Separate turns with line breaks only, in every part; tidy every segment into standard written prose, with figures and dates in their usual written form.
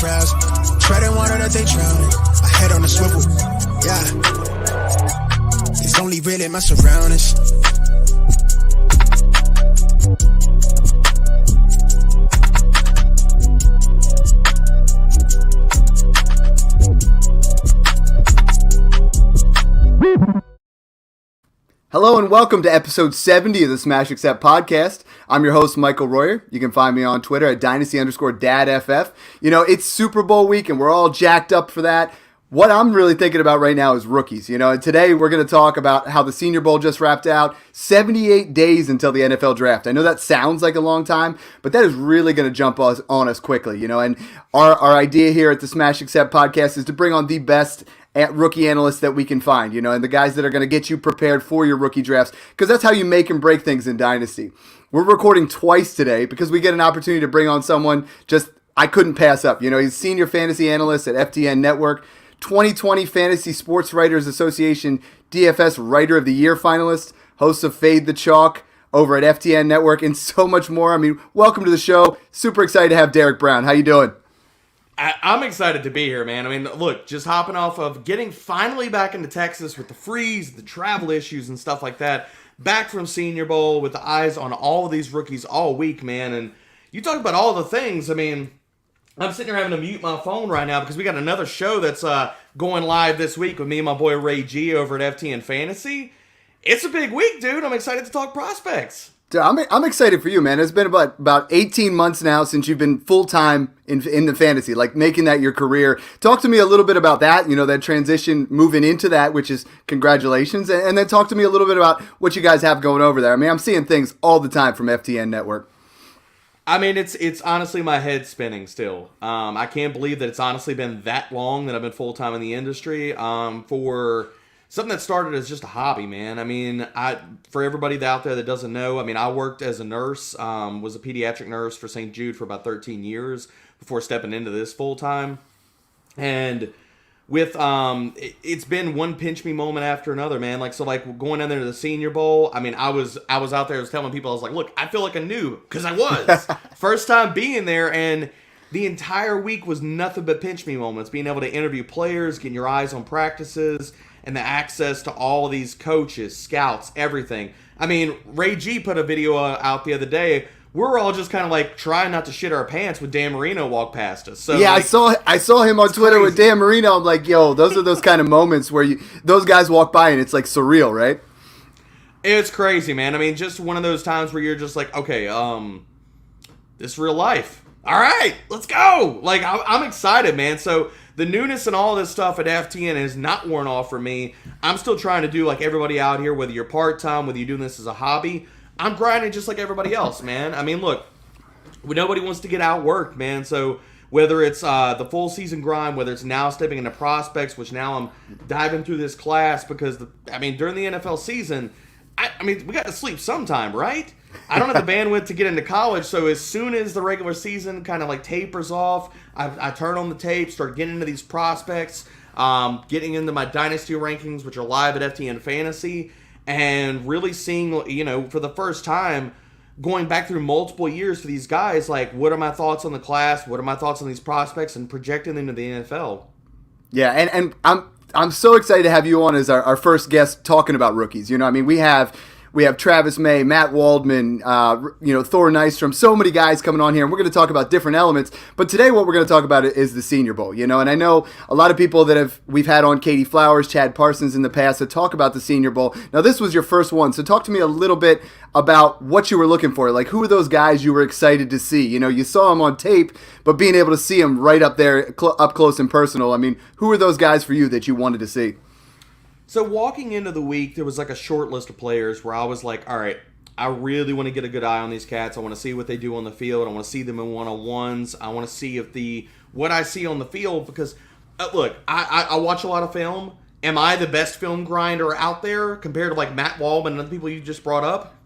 crowds. Treading water that they drowning. I head on a swivel. Yeah. It's only really my surroundings.
Hello and welcome to episode 70 of the Smash Accept podcast. I'm your host, Michael Royer. You can find me on Twitter at Dynasty_DadFF. You know, it's Super Bowl week and we're all jacked up for that. What I'm really thinking about right now is rookies, and today we're going to talk about how the Senior Bowl just wrapped out, 78 days until the NFL draft. I know that sounds like a long time, but that is really going to jump on us quickly, and our idea here at the Smash Accept podcast is to bring on the best rookie analysts that we can find, and the guys that are going to get you prepared for your rookie drafts, because that's how you make and break things in Dynasty. We're recording twice today because we get an opportunity to bring on someone just I couldn't pass up. He's senior fantasy analyst at FTN Network, 2020 Fantasy Sports Writers Association DFS Writer of the Year finalist, host of Fade the Chalk over at FTN Network, and so much more. I mean, welcome to the show. Super excited to have Derek Brown. How you doing?
I'm excited to be here, man. I mean, look, just hopping off of getting finally back into Texas with the freeze, the travel issues and stuff like that, back from Senior Bowl with the eyes on all of these rookies all week, man. And you talk about all the things, I mean, I'm sitting here having to mute my phone right now because we got another show that's going live this week with me and my boy Ray G over at FTN Fantasy. It's a big week, dude. I'm excited to talk prospects.
Dude, I'm excited for you, man. It's been about 18 months now since you've been full-time in the fantasy, like making that your career. Talk to me a little bit about that, that transition, moving into that, which is congratulations. And then talk to me a little bit about what you guys have going over there. I mean, I'm seeing things all the time from FTN Network.
I mean, it's honestly my head spinning still. I can't believe that it's honestly been that long that I've been full-time in the industry for something that started as just a hobby, man. I mean, for everybody out there that doesn't know, I mean, I worked as a nurse, was a pediatric nurse for St. Jude for about 13 years before stepping into this full-time. And with it's been one pinch me moment after another, man. Like going in there to the Senior Bowl. I mean, I was out there, I was telling people, I was like, look, I feel like a noob because I was first time being there, and the entire week was nothing but pinch me moments. Being able to interview players, getting your eyes on practices, and the access to all these coaches, scouts, everything. I mean, Ray G put a video out the other day. We're all just kind of like trying not to shit our pants when Dan Marino walked past us. So
yeah, like, I saw him on Twitter with Dan Marino. I'm like, yo, those are those kind of moments where those guys walk by and it's like surreal, right?
It's crazy, man. I mean, just one of those times where you're just like, okay, this is real life. All right, let's go. Like, I'm excited, man. So the newness and all this stuff at FTN has not worn off for me. I'm still trying to do like everybody out here, whether you're part-time, whether you're doing this as a hobby. I'm grinding just like everybody else, man. I mean, look, nobody wants to get outworked, man. So whether it's the full season grind, whether it's now stepping into prospects, which now I'm diving through this class because, during the NFL season, I mean, we got to sleep sometime, right? I don't have the bandwidth to get into college, so as soon as the regular season kind of like tapers off, I turn on the tape, start getting into these prospects, getting into my dynasty rankings, which are live at FTN Fantasy, and really seeing, for the first time, going back through multiple years for these guys, like, what are my thoughts on the class? What are my thoughts on these prospects? And projecting them to the NFL.
Yeah, and I'm so excited to have you on as our first guest talking about rookies. We have Travis May, Matt Waldman, Thor Nystrom, so many guys coming on here, and we're going to talk about different elements. But today what we're going to talk about is the Senior Bowl, and I know a lot of people that we've had on Katie Flowers, Chad Parsons in the past to talk about the Senior Bowl. Now, this was your first one, so talk to me a little bit about what you were looking for. Like, who are those guys you were excited to see? You saw them on tape, but being able to see them right up there, up close and personal, I mean, who are those guys for you that you wanted to see?
So walking into the week, there was like a short list of players where I was like, all right, I really want to get a good eye on these cats. I want to see what they do on the field. I want to see them in one-on-ones. I want to see what I see on the field because, look, I watch a lot of film. Am I the best film grinder out there compared to like Matt Waldman and other people you just brought up?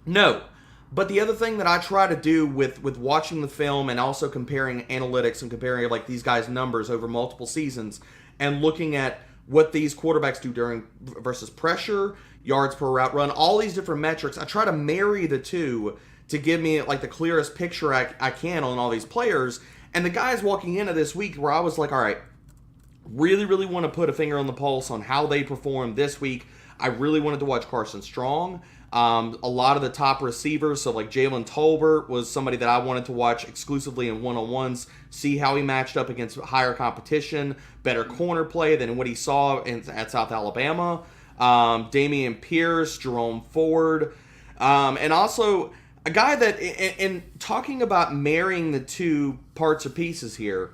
No. But the other thing that I try to do with watching the film and also comparing analytics and comparing like these guys' numbers over multiple seasons and looking at what these quarterbacks do during versus pressure, yards per route run, all these different metrics. I try to marry the two to give me like the clearest picture I can on all these players. And the guys walking into this week where I was like, all right, really, really want to put a finger on the pulse on how they performed this week. I really wanted to watch Carson Strong. A lot of the top receivers, so like Jalen Tolbert was somebody that I wanted to watch exclusively in one-on-ones, see how he matched up against higher competition, better corner play than what he saw at South Alabama. Dameon Pierce, Jerome Ford, and also a guy that, in talking about marrying the two parts or pieces here,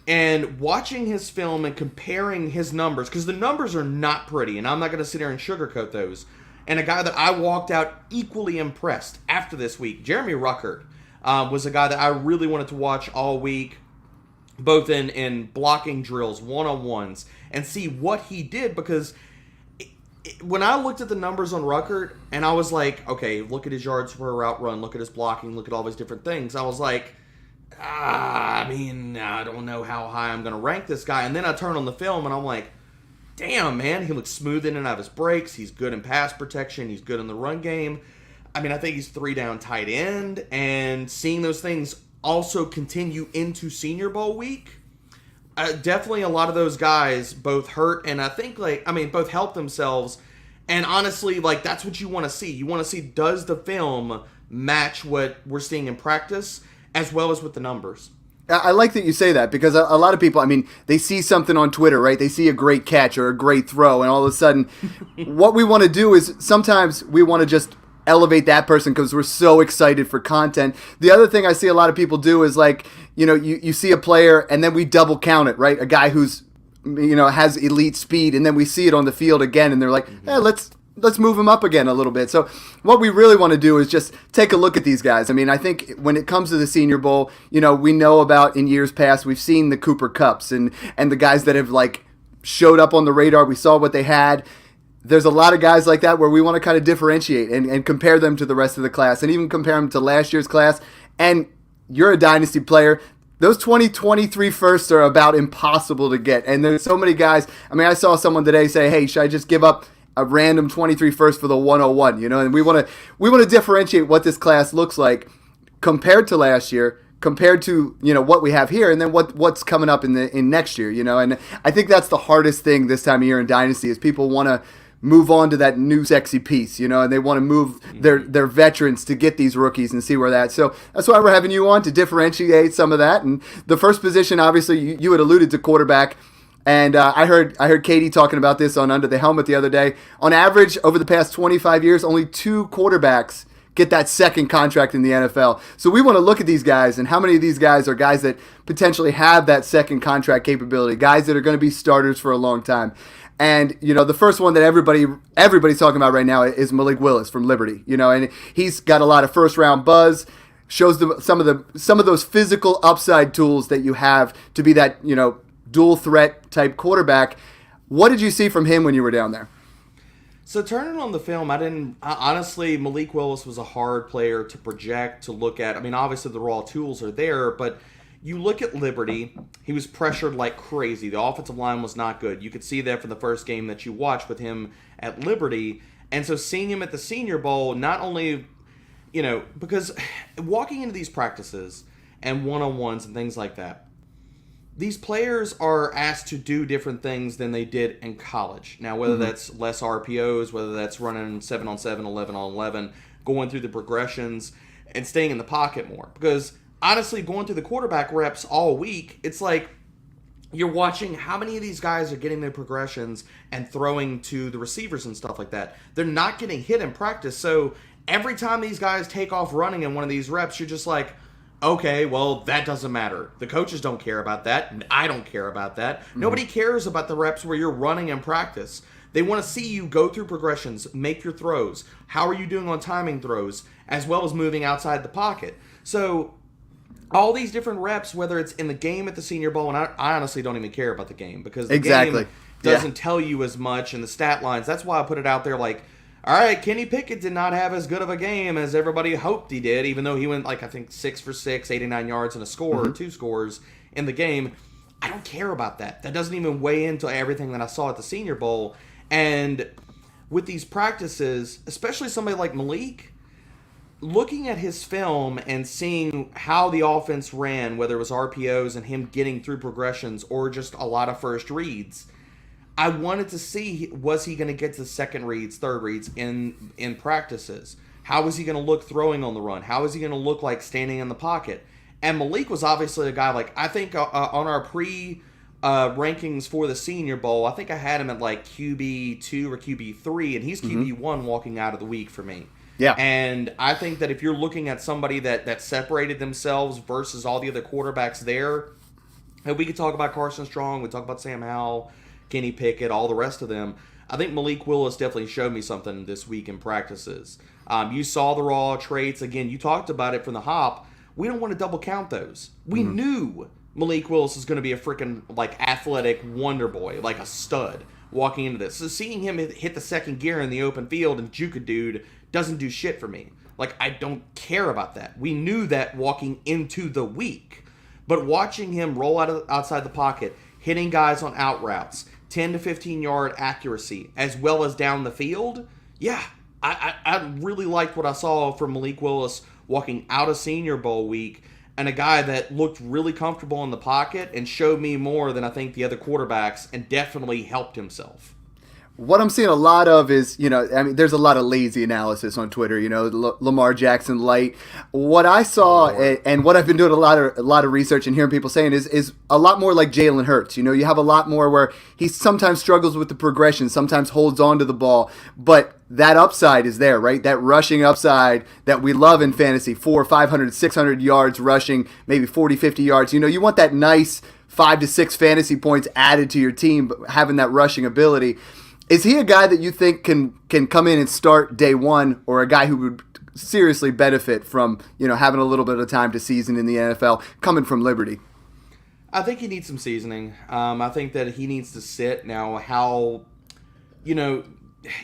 and watching his film and comparing his numbers, because the numbers are not pretty, and I'm not going to sit here and sugarcoat those. And a guy that I walked out equally impressed after this week, Jeremy Ruckert, was a guy that I really wanted to watch all week, both in blocking drills, one-on-ones, and see what he did, because when I looked at the numbers on Ruckert, and I was like, okay, look at his yards per route run, look at his blocking, look at all these different things, I was like, I don't know how high I'm going to rank this guy. And then I turn on the film, and I'm like, damn, man, he looks smooth in and out of his breaks. He's good in pass protection. He's good in the run game. I mean, I think he's 3-down tight end. And seeing those things also continue into Senior Bowl week, definitely a lot of those guys both hurt and I think, both help themselves. And honestly, that's what you want to see. You want to see, does the film match what we're seeing in practice as well as with the numbers?
I like that you say that, because a lot of people, they see something on Twitter, right? They see a great catch or a great throw, and all of a sudden, what we want to do is sometimes we want to just elevate that person because we're so excited for content. The other thing I see a lot of people do is you see a player and then we double count it, right? A guy who's, has elite speed, and then we see it on the field again, and they're like, hey, let's move him up again a little bit. So what we really want to do is just take a look at these guys. I think when it comes to the Senior Bowl, we know about in years past, we've seen the Cooper Kupps and the guys that have showed up on the radar. We saw what they had. There's a lot of guys like that where we want to kind of differentiate and compare them to the rest of the class, and even compare them to last year's class. And you're a dynasty player. Those 2023 firsts are about impossible to get. And there's so many guys. I saw someone today say, hey, should I just give up a random 23 first for the 101, and we want to differentiate what this class looks like compared to last year, compared to, what we have here, and then what's coming up in next year, and I think that's the hardest thing this time of year in Dynasty is people want to move on to that new sexy piece, and they want to move their veterans to get these rookies and see where that. So that's why we're having you on, to differentiate some of that. And the first position, obviously, you had alluded to quarterback. And I heard Katie talking about this on Under the Helmet the other day. On average, over the past 25 years, only 2 quarterbacks get that second contract in the NFL. So we want to look at these guys and how many of these guys are guys that potentially have that second contract capability, guys that are going to be starters for a long time. And, the first one that everybody's talking about right now is Malik Willis from Liberty, and he's got a lot of first-round buzz, shows some of those physical upside tools that you have to be that, dual threat type quarterback. What did you see from him when you were down there?
So turning on the film, honestly, Malik Willis was a hard player to project, to look at. Obviously the raw tools are there, but you look at Liberty, he was pressured like crazy. The offensive line was not good. You could see that from the first game that you watched with him at Liberty. And so seeing him at the Senior Bowl, not only, because walking into these practices and one-on-ones and things like that, these players are asked to do different things than they did in college. Now, whether that's less RPOs, whether that's running 7-on-7, 11-on-11, going through the progressions, and staying in the pocket more. Because, honestly, going through the quarterback reps all week, it's like you're watching how many of these guys are getting their progressions and throwing to the receivers and stuff like that. They're not getting hit in practice. So every time these guys take off running in one of these reps, you're just like, okay, well, that doesn't matter. The coaches don't care about that. I don't care about that. Nobody cares about the reps where you're running in practice. They want to see you go through progressions, make your throws. How are you doing on timing throws, as well as moving outside the pocket? So all these different reps, whether it's in the game at the Senior Bowl, and I honestly don't even care about the game because the game doesn't tell you as much in the stat lines. That's why I put it out there like, all right, Kenny Pickett did not have as good of a game as everybody hoped he did, even though he went, 6 for 6, 89 yards and a score, or 2 scores in the game. I don't care about that. That doesn't even weigh into everything that I saw at the Senior Bowl. And with these practices, especially somebody like Malik, looking at his film and seeing how the offense ran, whether it was RPOs and him getting through progressions or just a lot of first reads, I wanted to see, was he going to get to second reads, third reads in practices? How was he going to look throwing on the run? How is he going to look like standing in the pocket? And Malik was obviously a guy, like, I think on our rankings for the Senior Bowl, I think I had him at like QB2 or QB3, and he's QB1 walking out of the week for me.
Yeah.
And I think that if you're looking at somebody that separated themselves versus all the other quarterbacks there, and we could talk about Carson Strong, we talk about Sam Howell, Kenny Pickett, all the rest of them, I think Malik Willis definitely showed me something this week in practices. You saw the raw traits. Again, you talked about it from the hop. We don't want to double count those. We knew Malik Willis is going to be a freaking like athletic wonder boy, like a stud walking into this. So seeing him hit the second gear in the open field and juke a dude doesn't do shit for me. Like, I don't care about that. We knew that walking into the week. But watching him roll outside the pocket, hitting guys on out routes, 10 to 15 yard accuracy, as well as down the field, yeah, I really liked what I saw from Malik Willis walking out of Senior Bowl week, and a guy that looked really comfortable in the pocket and showed me more than I think the other quarterbacks, and definitely helped himself.
What I'm seeing a lot of is, there's a lot of lazy analysis on Twitter, Lamar Jackson light. What I saw and what I've been doing a lot of research and hearing people saying is a lot more like Jalen Hurts. You have a lot more where he sometimes struggles with the progression, sometimes holds on to the ball, but that upside is there, right? That rushing upside that we love in fantasy, 400, 500, 600 yards rushing, maybe 40, 50 yards. You want that nice 5 to 6 fantasy points added to your team, having that rushing ability. Is he a guy that you think can come in and start day one, or a guy who would seriously benefit from having a little bit of time to season in the NFL coming from Liberty?
I think he needs some seasoning. I think that he needs to sit. Now, how, you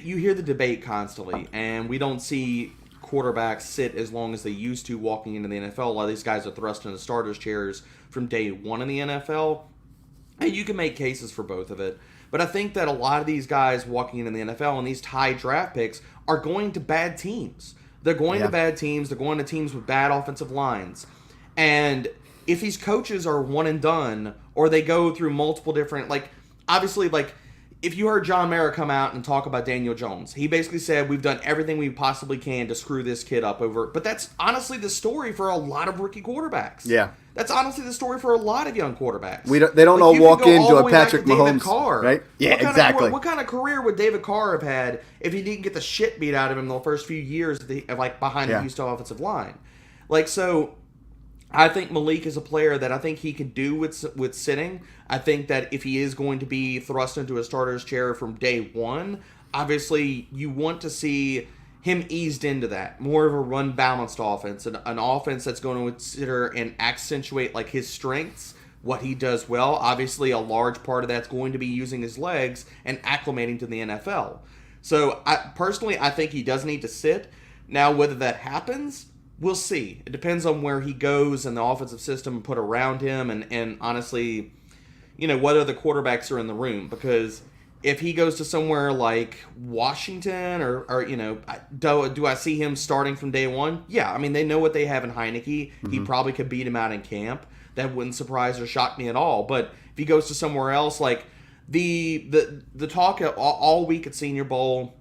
hear the debate constantly, and we don't see quarterbacks sit as long as they used to walking into the NFL. A lot of these guys are thrust into starters chairs from day one in the NFL, and you can make cases for both of it. But I think that a lot of these guys walking into the NFL and these high draft picks are going to bad teams. They're going to bad teams. They're going to teams with bad offensive lines. And if these coaches are one and done, or they go through multiple different, obviously, if you heard John Mara come out and talk about Daniel Jones, he basically said, we've done everything we possibly can to screw this kid up over. But that's honestly the story for a lot of rookie quarterbacks. Yeah. That's honestly the story for a lot of young quarterbacks.
They don't all walk into a Patrick Mahomes, Carr, right? Yeah, exactly.
What kind of career would David Carr have had if he didn't get the shit beat out of him the first few years behind the Houston offensive line? So I think Malik is a player that I think he can do with sitting. I think that if he is going to be thrust into a starter's chair from day one, obviously you want to see him eased into that. More of a run-balanced offense, an offense that's going to consider and accentuate his strengths, what he does well. Obviously, a large part of that's going to be using his legs and acclimating to the NFL. So, I think he does need to sit. Now, whether that happens, we'll see. It depends on where he goes and the offensive system put around him, and honestly, what other quarterbacks are in the room. Because if he goes to somewhere like Washington or do I see him starting from day one? Yeah, they know what they have in Heineke. He probably could beat him out in camp. That wouldn't surprise or shock me at all. But if he goes to somewhere else, the talk all week at Senior Bowl,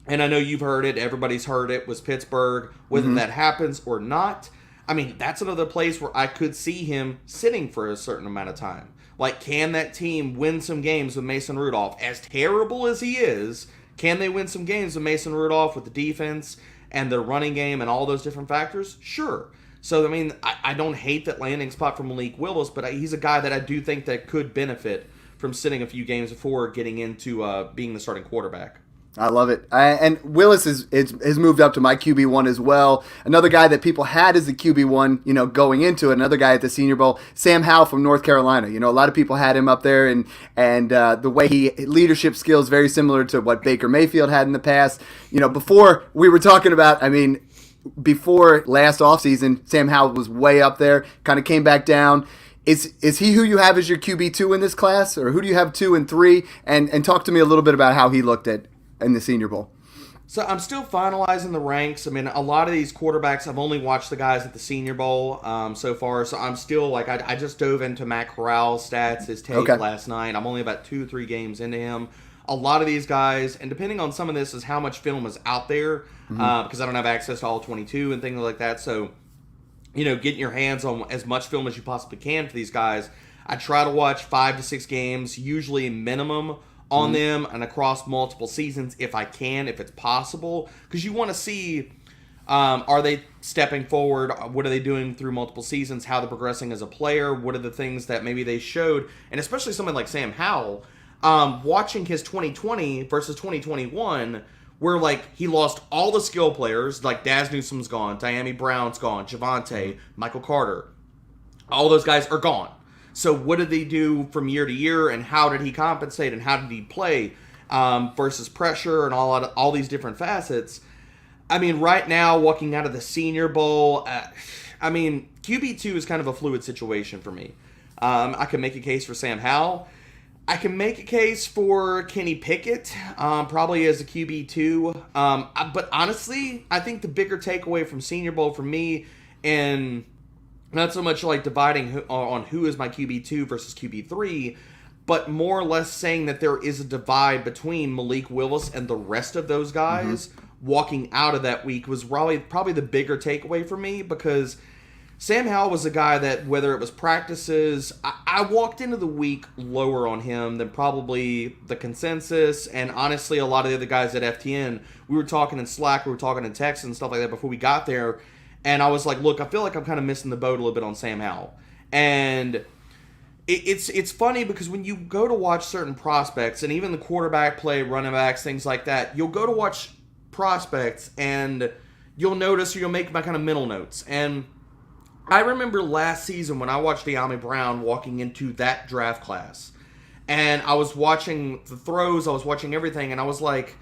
and I know you've heard it, everybody's heard it, was Pittsburgh. Whether that happens or not, that's another place where I could see him sitting for a certain amount of time. Can that team win some games with Mason Rudolph? As terrible as he is, can they win some games with Mason Rudolph with the defense and their running game and all those different factors? Sure. So, I don't hate that landing spot for Malik Willis, but he's a guy that I do think that could benefit from sitting a few games before getting into being the starting quarterback.
I love it. And Willis has moved up to my QB1 as well. Another guy that people had as the QB1, going into it. Another guy at the Senior Bowl, Sam Howell from North Carolina. A lot of people had him up there, and the way leadership skills very similar to what Baker Mayfield had in the past. Before we were talking about, before last offseason, Sam Howell was way up there, kind of came back down. Is he who you have as your QB2 in this class, or who do you have 2 and 3? And talk to me a little bit about how he looked in the Senior Bowl.
So I'm still finalizing the ranks. I mean, a lot of these quarterbacks, I've only watched the guys at the Senior Bowl so far. So I'm still like, I just dove into Matt Corral's stats, his tape last night. I'm only about 2-3 games into him. A lot of these guys, and depending on some of this is how much film is out there, because I don't have access to all 22 and things like that. So, getting your hands on as much film as you possibly can for these guys. I try to watch 5 to 6 games, usually minimum, on them and across multiple seasons if I can, if it's possible. Because you want to see, are they stepping forward? What are they doing through multiple seasons? How they're progressing as a player? What are the things that maybe they showed? And especially someone like Sam Howell, watching his 2020 versus 2021, where like he lost all the skill players, like Daz Newsome's gone, Diami Brown's gone, Javonte, Michael Carter. All those guys are gone. So what did they do from year to year, and how did he compensate, and how did he play versus pressure and all these different facets? I mean, right now, walking out of the Senior Bowl, QB2 is kind of a fluid situation for me. I can make a case for Sam Howell. I can make a case for Kenny Pickett, probably as a QB2. But honestly, I think the bigger takeaway from Senior Bowl for me, and not so much like dividing on who is my QB2 versus QB3, but more or less saying that there is a divide between Malik Willis and the rest of those guys walking out of that week was probably the bigger takeaway for me, because Sam Howell was a guy that, whether it was practices, I walked into the week lower on him than probably the consensus, and honestly a lot of the other guys at FTN. We were talking in Slack, we were talking in text and stuff like that before we got there. And I was like, look, I feel like I'm kind of missing the boat a little bit on Sam Howell. And it's funny because when you go to watch certain prospects, and even the quarterback play, running backs, things like that, you'll go to watch prospects and you'll notice, or you'll make my kind of mental notes. And I remember last season when I watched Diami Brown walking into that draft class. And I was watching the throws, I was watching everything, and I was like,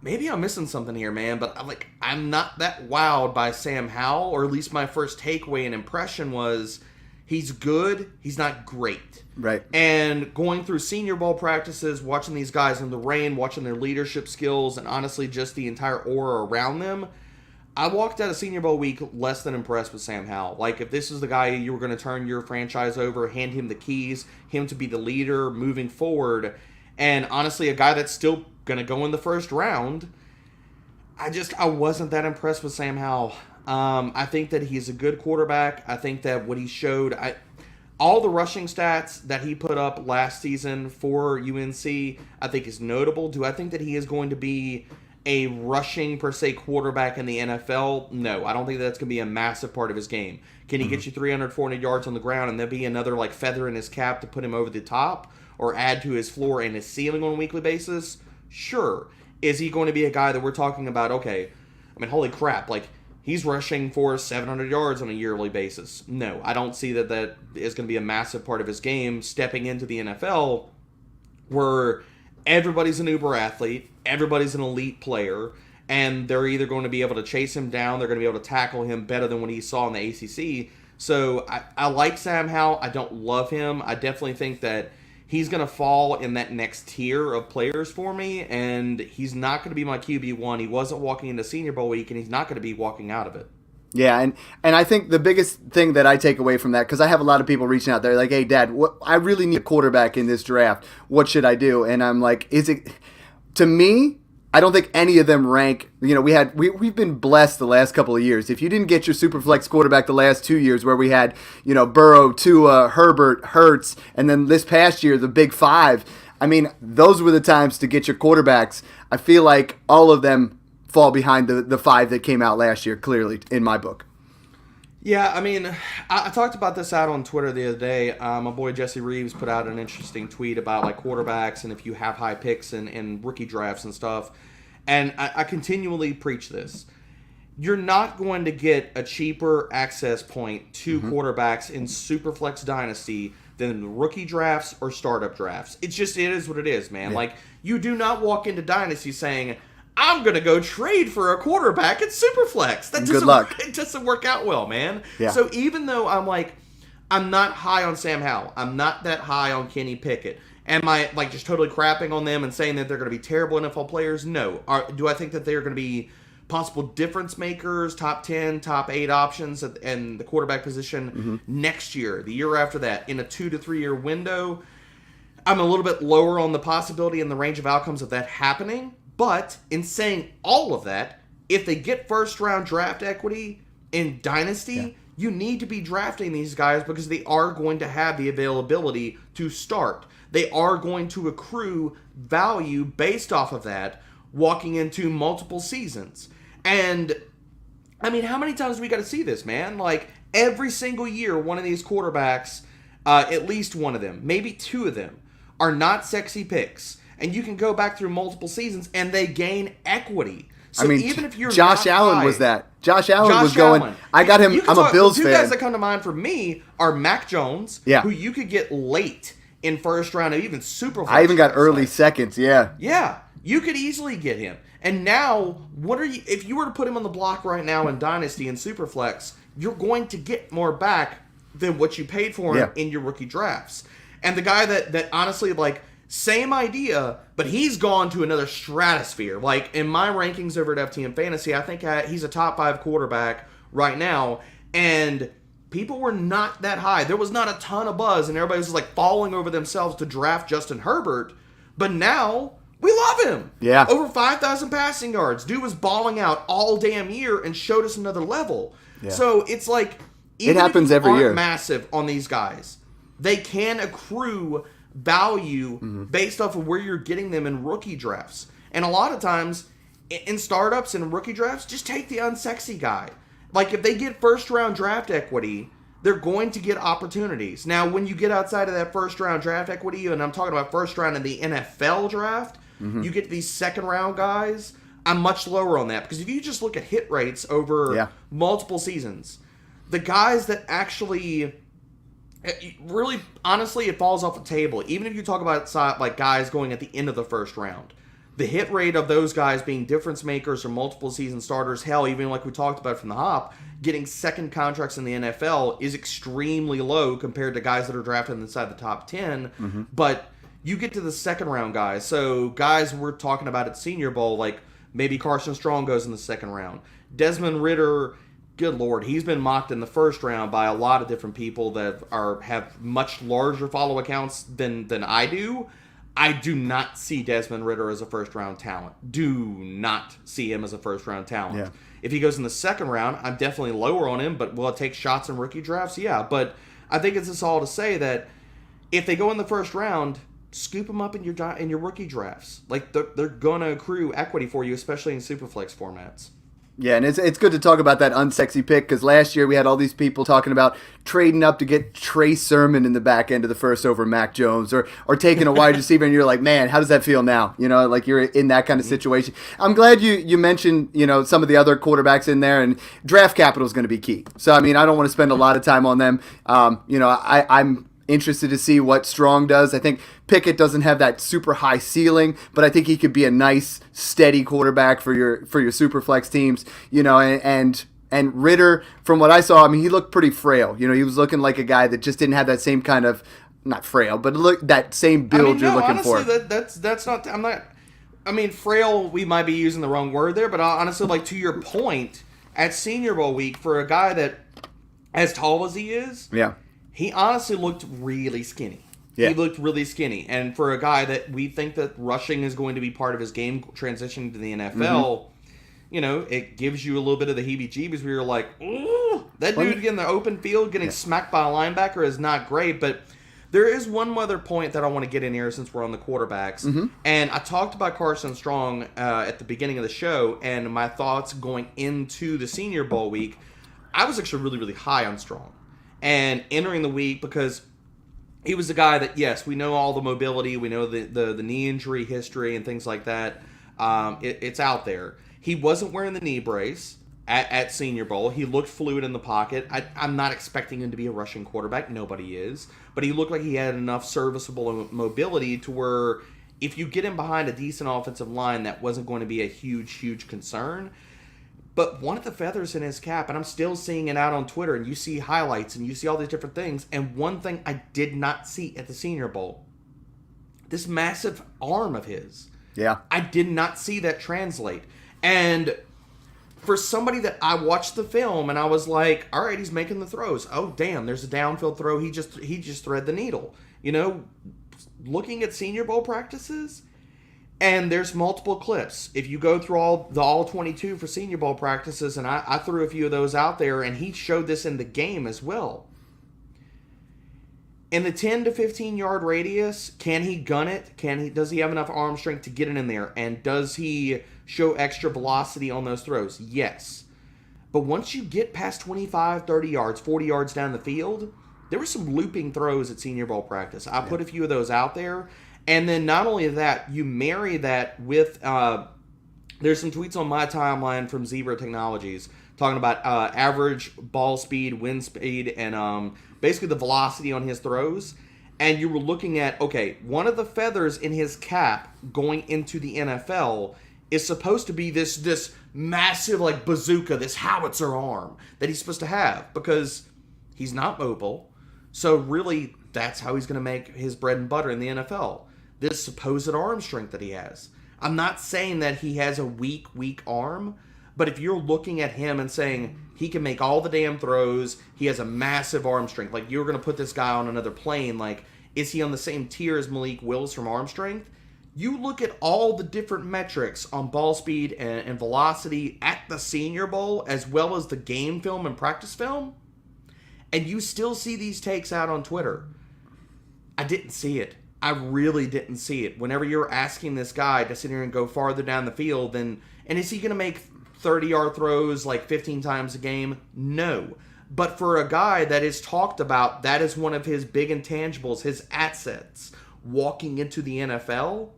maybe I'm missing something here, man, but I'm not that wowed by Sam Howell, or at least my first takeaway and impression was he's good, he's not great.
Right.
And going through Senior Bowl practices, watching these guys in the rain, watching their leadership skills, and honestly just the entire aura around them, I walked out of Senior Bowl week less than impressed with Sam Howell. Like, if this is the guy you were going to turn your franchise over, hand him the keys, him to be the leader moving forward, and honestly a guy that's still going to go in the first round, I wasn't that impressed with Sam Howell. I think that he's a good quarterback. I think that what he showed, all the rushing stats that he put up last season for UNC, I think is notable. Do I think that he is going to be a rushing, per se, quarterback in the NFL? No, I don't think that's going to be a massive part of his game. Can he get you 300, 400 yards on the ground and there be another feather in his cap to put him over the top or add to his floor and his ceiling on a weekly basis? Sure. Is he going to be a guy that we're talking about, okay, I mean, holy crap, he's rushing for 700 yards on a yearly basis? No, I don't see that is going to be a massive part of his game stepping into the NFL, where everybody's an uber athlete, everybody's an elite player, and they're either going to be able to chase him down, they're going to be able to tackle him better than what he saw in the ACC. So I like Sam Howell. I don't love him. I definitely think that he's going to fall in that next tier of players for me, and he's not going to be my QB1. He wasn't walking into Senior Bowl week, and he's not going to be walking out of it.
Yeah, and I think the biggest thing that I take away from that, because I have a lot of people reaching out there like, hey, Dad, I really need a quarterback in this draft. What should I do? And I'm like, to me, I don't think any of them rank. We've been blessed the last couple of years. If you didn't get your super flex quarterback the last 2 years, where we had Burrow, Tua, Herbert, Hurts, and then this past year the Big Five, I mean, those were the times to get your quarterbacks. I feel like all of them fall behind the five that came out last year, clearly, in my book.
Yeah, I mean, I talked about this out on Twitter the other day. My boy Jesse Reeves put out an interesting tweet about quarterbacks and if you have high picks and rookie drafts and stuff. And I continually preach this. You're not going to get a cheaper access point to quarterbacks in Superflex Dynasty than rookie drafts or startup drafts. It is what it is, man.
Yeah.
You do not walk into Dynasty saying, I'm going to go trade for a quarterback at Superflex.
Good luck.
It doesn't work out well, man.
Yeah.
So even though I'm not high on Sam Howell, I'm not that high on Kenny Pickett, Am I like just totally crapping on them and saying that they're going to be terrible NFL players? No. Do I think that they're going to be possible difference makers, top 10, top 8 options in the quarterback position next year, the year after that, in a 2 to 3 year window? I'm a little bit lower on the possibility and the range of outcomes of that happening. But in saying all of that, if they get first round draft equity in Dynasty, you need to be drafting these guys because they are going to have the availability to start. They are going to accrue value based off of that walking into multiple seasons. And, I mean, how many times do we got to see this, man? Like, every single year, one of these quarterbacks, at least one of them, maybe 2 of them, are not sexy picks. And you can go back through multiple seasons, and they gain equity. So even if you're
Josh Allen
high,
was that. Josh Allen was going. Allen. I got him. I'm a Bills fan.
2 guys that come to mind for me are Mac Jones, who you could get late in first round, and even super.
I even got early seconds.
Yeah, you could easily get him. And now, what are you? If you were to put him on the block right now in Dynasty and Superflex, you're going to get more back than what you paid for him in your rookie drafts. And the guy that honestly, like, same idea, but he's gone to another stratosphere. Like, in my rankings over at FTM Fantasy, I think he's a top 5 quarterback right now, and people were not that high. There was not a ton of buzz, and everybody was like falling over themselves to draft Justin Herbert, but now we love him.
Yeah.
Over 5,000 passing yards. Dude was balling out all damn year and showed us another level. Yeah. So it's like, even
it happens
if you
every
aren't
year.
Massive on these guys, they can accrue value based off of where you're getting them in rookie drafts. And a lot of times in startups and rookie drafts, just take the unsexy guy. Like, if they get first round draft equity, they're going to get opportunities. Now, when you get outside of that first round draft equity, and I'm talking about first round in the NFL draft, you get these second round guys. I'm much lower on that, because if you just look at hit rates over multiple seasons, the guys that actually really, honestly, it falls off the table. Even if you talk about like guys going at the end of the first round, the hit rate of those guys being difference makers or multiple season starters, hell, even like we talked about from the hop, getting second contracts in the NFL is extremely low compared to guys that are drafted inside the top 10. But you get to the second round guys. So guys we're talking about at Senior Bowl, like maybe Carson Strong goes in the second round. Desmond Ridder, good Lord, he's been mocked in the first round by a lot of different people that have much larger follow accounts than I do. I do not see Desmond Ridder as a first-round talent. Do not see him as a first-round talent.
Yeah.
If he goes in the second round, I'm definitely lower on him, but will it take shots in rookie drafts? Yeah, but I think it's just all to say that if they go in the first round, scoop them up in your rookie drafts. Like, they're going to accrue equity for you, especially in Superflex formats.
Yeah, and it's good to talk about that unsexy pick, because last year we had all these people talking about trading up to get Trey Sermon in the back end of the first over Mac Jones, or taking a wide receiver, and you're like, man, how does that feel now? You know, like you're in that kind of situation. I'm glad you mentioned, you know, some of the other quarterbacks in there, and draft capital is going to be key. So, I mean, I don't want to spend a lot of time on them. You know, I'm interested to see what Strong does. I think Pickett doesn't have that super high ceiling, but I think he could be a nice, steady quarterback for your Superflex teams. You know, and Ridder, from what I saw, I mean, he looked pretty frail. You know, he was looking like a guy that just didn't have that same kind of, not frail, but that same build you're looking
honestly,
for.
That's not. I'm not. I mean, frail. We might be using the wrong word there, but honestly, like, to your point, at Senior Bowl week, for a guy that as tall as he is, he honestly looked really skinny. Yeah. He looked really skinny. And for a guy that we think that rushing is going to be part of his game transitioning to the NFL, you know, it gives you a little bit of the heebie-jeebies where you're like, ooh, that dude in the open field getting smacked by a linebacker is not great. But there is one other point that I want to get in here since we're on the quarterbacks. And I talked about Carson Strong at the beginning of the show, and my thoughts going into the Senior Bowl week. I was actually really, really high on Strong. And entering the week, because he was a guy that, yes, we know all the mobility, we know the knee injury history and things like that. It's out there. He wasn't wearing the knee brace at Senior Bowl. He looked fluid in the pocket. I'm not expecting him to be a rushing quarterback. Nobody is. But he looked like he had enough serviceable mobility to where if you get him behind a decent offensive line, that wasn't going to be a huge, huge concern. But one of the feathers in his cap, and I'm still seeing it out on Twitter, and you see highlights, and you see all these different things, and one thing I did not see at the Senior Bowl this massive arm of his.
Yeah.
I did not see that translate. And for somebody that I watched the film and I was like, all right, he's making the throws. Oh, damn, there's a downfield throw. He just thread the needle. You know, looking at Senior Bowl practices, and there's multiple clips. If you go through all 22 for Senior Bowl practices, and I threw a few of those out there, and he showed this in the game as well. In the 10 to 15 yard radius, can he gun it? Does he have enough arm strength to get it in there? And does he show extra velocity on those throws? Yes. But once you get past 25, 30 yards, 40 yards down the field, there were some looping throws at Senior Bowl practice. I put a few of those out there. And then not only that, you marry that with, there's some tweets on my timeline from Zebra Technologies talking about average ball speed, wind speed, and basically the velocity on his throws. And you were looking at, okay, one of the feathers in his cap going into the NFL is supposed to be this massive like bazooka, this howitzer arm that he's supposed to have, because he's not mobile. So really, that's how he's going to make his bread and butter in the NFL. This supposed arm strength that he has. I'm not saying that he has a weak arm, but if you're looking at him and saying he can make all the damn throws, he has a massive arm strength, like you're going to put this guy on another plane, like is he on the same tier as Malik Willis from arm strength? You look at all the different metrics on ball speed and velocity at the Senior Bowl, as well as the game film and practice film, and you still see these takes out on Twitter. I didn't see it. I really didn't see it. Whenever you're asking this guy to sit here and go farther down the field, and is he going to make 30-yard throws like 15 times a game? No. But for a guy that is talked about, that is one of his big intangibles, his assets, walking into the NFL,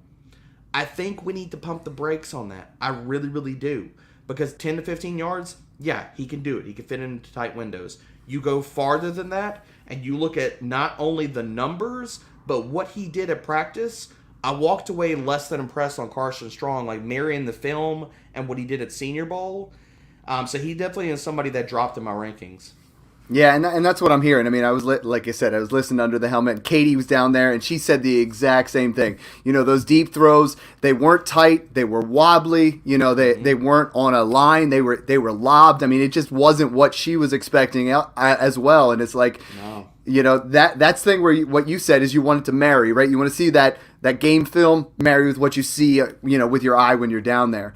I think we need to pump the brakes on that. I really, really do. Because 10 to 15 yards, yeah, he can do it. He can fit into tight windows. You go farther than that, and you look at not only the numbers, but what he did at practice, I walked away less than impressed on Carson Strong, like marrying the film and what he did at Senior Bowl. So he definitely is somebody that dropped in my rankings.
Yeah, and that's what I'm hearing. I mean, like I said, I was listening under the helmet, and Katie was down there, and she said the exact same thing. You know, those deep throws, they weren't tight, they were wobbly. You know, they weren't on a line, they were lobbed. I mean, it just wasn't what she was expecting as well. And it's like, no. You know, that's the thing where what you said is you want it to marry, right? You want to see that game film marry with what you see, you know, with your eye when you're down there.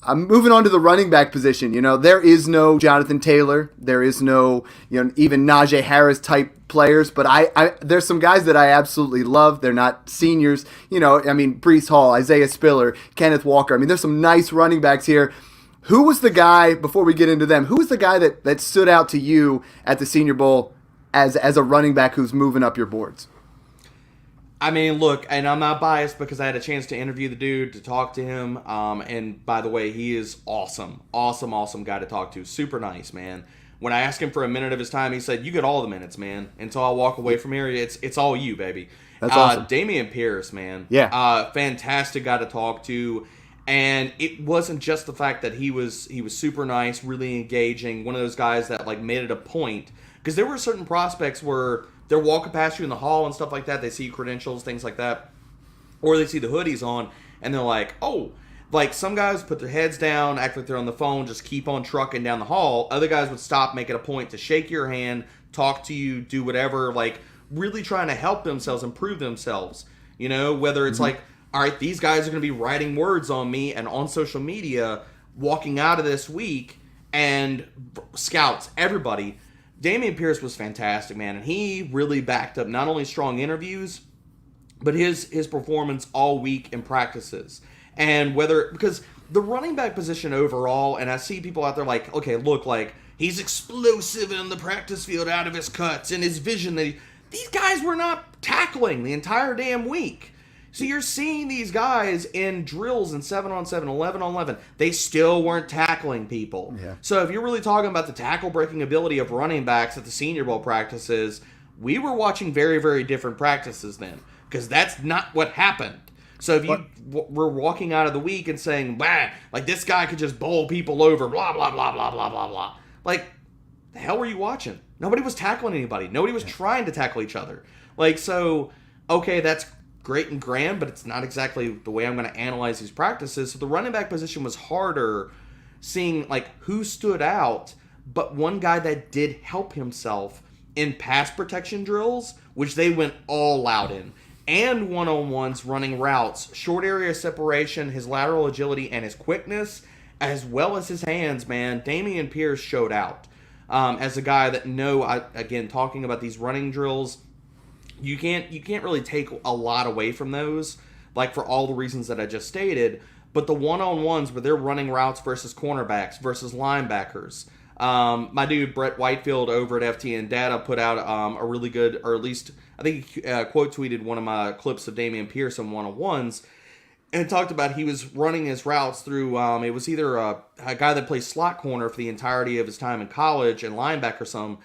I'm moving on to the running back position. You know, there is no Jonathan Taylor. There is no, you know, even Najee Harris type players. But there's some guys that I absolutely love. They're not seniors. You know, I mean, Breece Hall, Isaiah Spiller, Kenneth Walker. I mean, there's some nice running backs here. Who was the guy, before we get into them, who was the guy that stood out to you at the Senior Bowl as a running back who's moving up your boards?
I mean, look, and I'm not biased because I had a chance to interview the dude, to talk to him. And by the way, he is awesome. Awesome guy to talk to. Super nice, man. When I asked him for a minute of his time, he said, you get all the minutes, man. Until I walk away from here, it's all you, baby.
That's awesome.
Dameon Pierce, man.
Yeah.
Fantastic guy to talk to. And it wasn't just the fact that he was super nice, really engaging, one of those guys that like made it a point. Because there were certain prospects where they're walking past you in the hall and stuff like that. They see credentials, things like that. Or they see the hoodies on, and they're like, oh. Like, some guys put their heads down, act like they're on the phone, just keep on trucking down the hall. Other guys would stop, make it a point to shake your hand, talk to you, do whatever. Like, really trying to help themselves, improve themselves. You know, whether it's like, all right, these guys are going to be writing words on me and on social media, walking out of this week, and scouts, everybody. Dameon Pierce was fantastic, man, and he really backed up not only strong interviews, but his performance all week in practices. And because the running back position overall, and I see people out there like, okay, look, like, he's explosive in the practice field out of his cuts and his vision. These guys were not tackling the entire damn week. So you're seeing these guys in drills and 7-on-7, 11-on-11. They still weren't tackling people.
Yeah.
So if you're really talking about the tackle breaking ability of running backs at the Senior Bowl practices, we were watching very, very different practices then. Because that's not what happened. So if you were walking out of the week and saying, bah, like this guy could just bowl people over, blah, blah, blah, blah, blah, blah, blah. Like, the hell were you watching? Nobody was tackling anybody. Nobody was trying to tackle each other. Like, so, okay, that's great and grand, but it's not exactly the way I'm going to analyze these practices. So the running back position was harder, seeing like who stood out, but one guy that did help himself in pass protection drills, which they went all out in, and one-on-ones running routes, short area separation, his lateral agility, and his quickness, as well as his hands, man. Dameon Pierce showed out as a guy that again, talking about these running drills, you can't really take a lot away from those, like for all the reasons that I just stated. But the one-on-ones where they're running routes versus cornerbacks versus linebackers. My dude Brett Whitefield over at FTN Data put out a really good, or at least I think he quote tweeted one of my clips of Dameon Pierce on one-on-ones, and talked about he was running his routes through, it was either a guy that plays slot corner for the entirety of his time in college and linebacker some,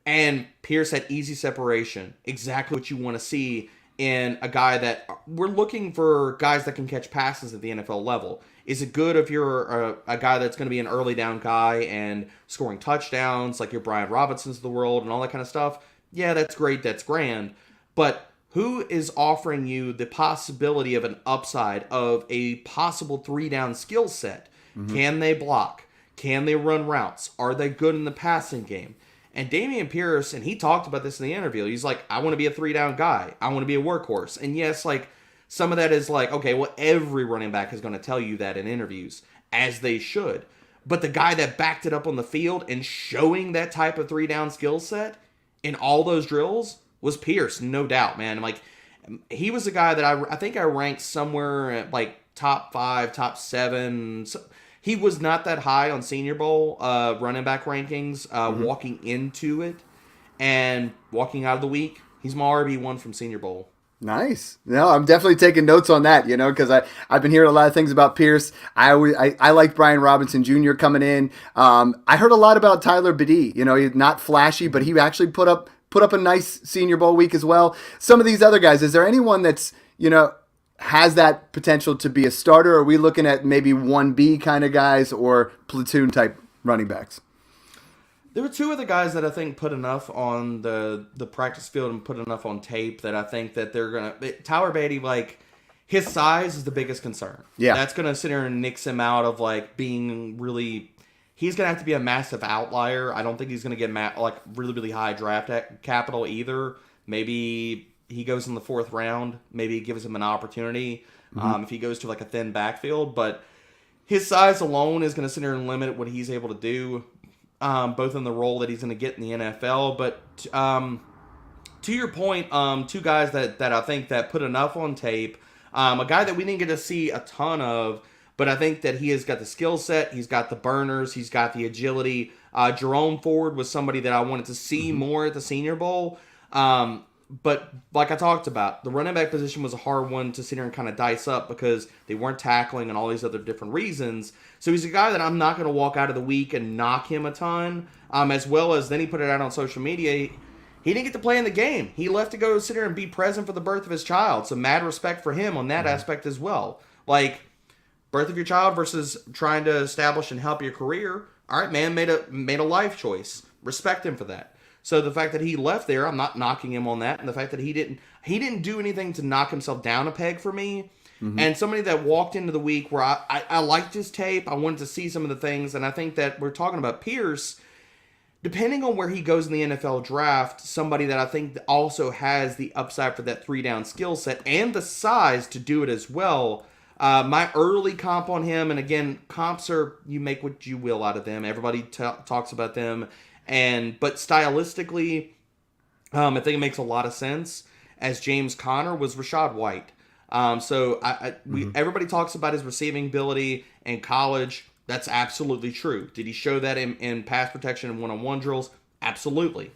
and Pierce had easy separation, exactly what you want to see in a guy that, we're looking for guys that can catch passes at the NFL level. Is it good if you're a guy that's going to be an early down guy and scoring touchdowns like your Brian Robinsons of the world and all that kind of stuff? Yeah, that's great, that's grand. But who is offering you the possibility of an upside of a possible 3-down skill set? Mm-hmm. Can they block? Can they run routes? Are they good in the passing game? And Dameon Pierce, and he talked about this in the interview, he's like, I want to be a 3-down guy. I want to be a workhorse. And yes, like, some of that is like, okay, well, every running back is going to tell you that in interviews, as they should. But the guy that backed it up on the field and showing that type of 3-down skill set in all those drills was Pierce, no doubt, man. Like, he was a guy that I think I ranked somewhere at like top 5, top 7. So he was not that high on Senior Bowl running back rankings walking into it, and walking out of the week, he's my RB1 from Senior Bowl.
Nice. No, I'm definitely taking notes on that, because I've been hearing a lot of things about Pierce. I like Brian Robinson Jr. coming in. I heard a lot about Tyler Badie. He's not flashy, but he actually put up a nice Senior Bowl week as well. Some of these other guys, is there anyone that's, has that potential to be a starter? Or are we looking at maybe 1B kind of guys or platoon type running backs?
There were two of the guys that I think put enough on the practice field and put enough on tape that I think that they're going to... Tyler Badie, like, his size is the biggest concern. Yeah. That's going to sit there and nix him out of, like, being really... He's going to have to be a massive outlier. I don't think he's going to get, really, really high draft capital either. Maybe he goes in the 4th round. Maybe it gives him an opportunity if he goes to, like, a thin backfield. But his size alone is going to sit there and limit what he's able to do. Both in the role that he's going to get in the NFL. But to your point, two guys that I think that put enough on tape. A guy that we didn't get to see a ton of, but I think that he has got the skill set, he's got the burners, he's got the agility. Jerome Ford was somebody that I wanted to see more at the Senior Bowl. But like I talked about, the running back position was a hard one to sit here and kind of dice up because they weren't tackling and all these other different reasons. So he's a guy that I'm not going to walk out of the week and knock him a ton. As well as then he put it out on social media. He didn't get to play in the game. He left to go sit here and be present for the birth of his child. So mad respect for him on that aspect as well. Like, birth of your child versus trying to establish and help your career. All right, man, made a life choice. Respect him for that. So the fact that he left there, I'm not knocking him on that. And the fact that he didn't do anything to knock himself down a peg for me. Mm-hmm. And somebody that walked into the week where I liked his tape. I wanted to see some of the things. And I think that we're talking about Pierce. Depending on where he goes in the NFL draft, somebody that I think also has the upside for that 3-down skill set and the size to do it as well. My early comp on him, and again, comps are, you make what you will out of them. Everybody talks about them. But stylistically, I think it makes a lot of sense. As James Conner was Rachaad White. Everybody talks about his receiving ability in college. That's absolutely true. Did he show that in pass protection and one-on-one drills? Absolutely.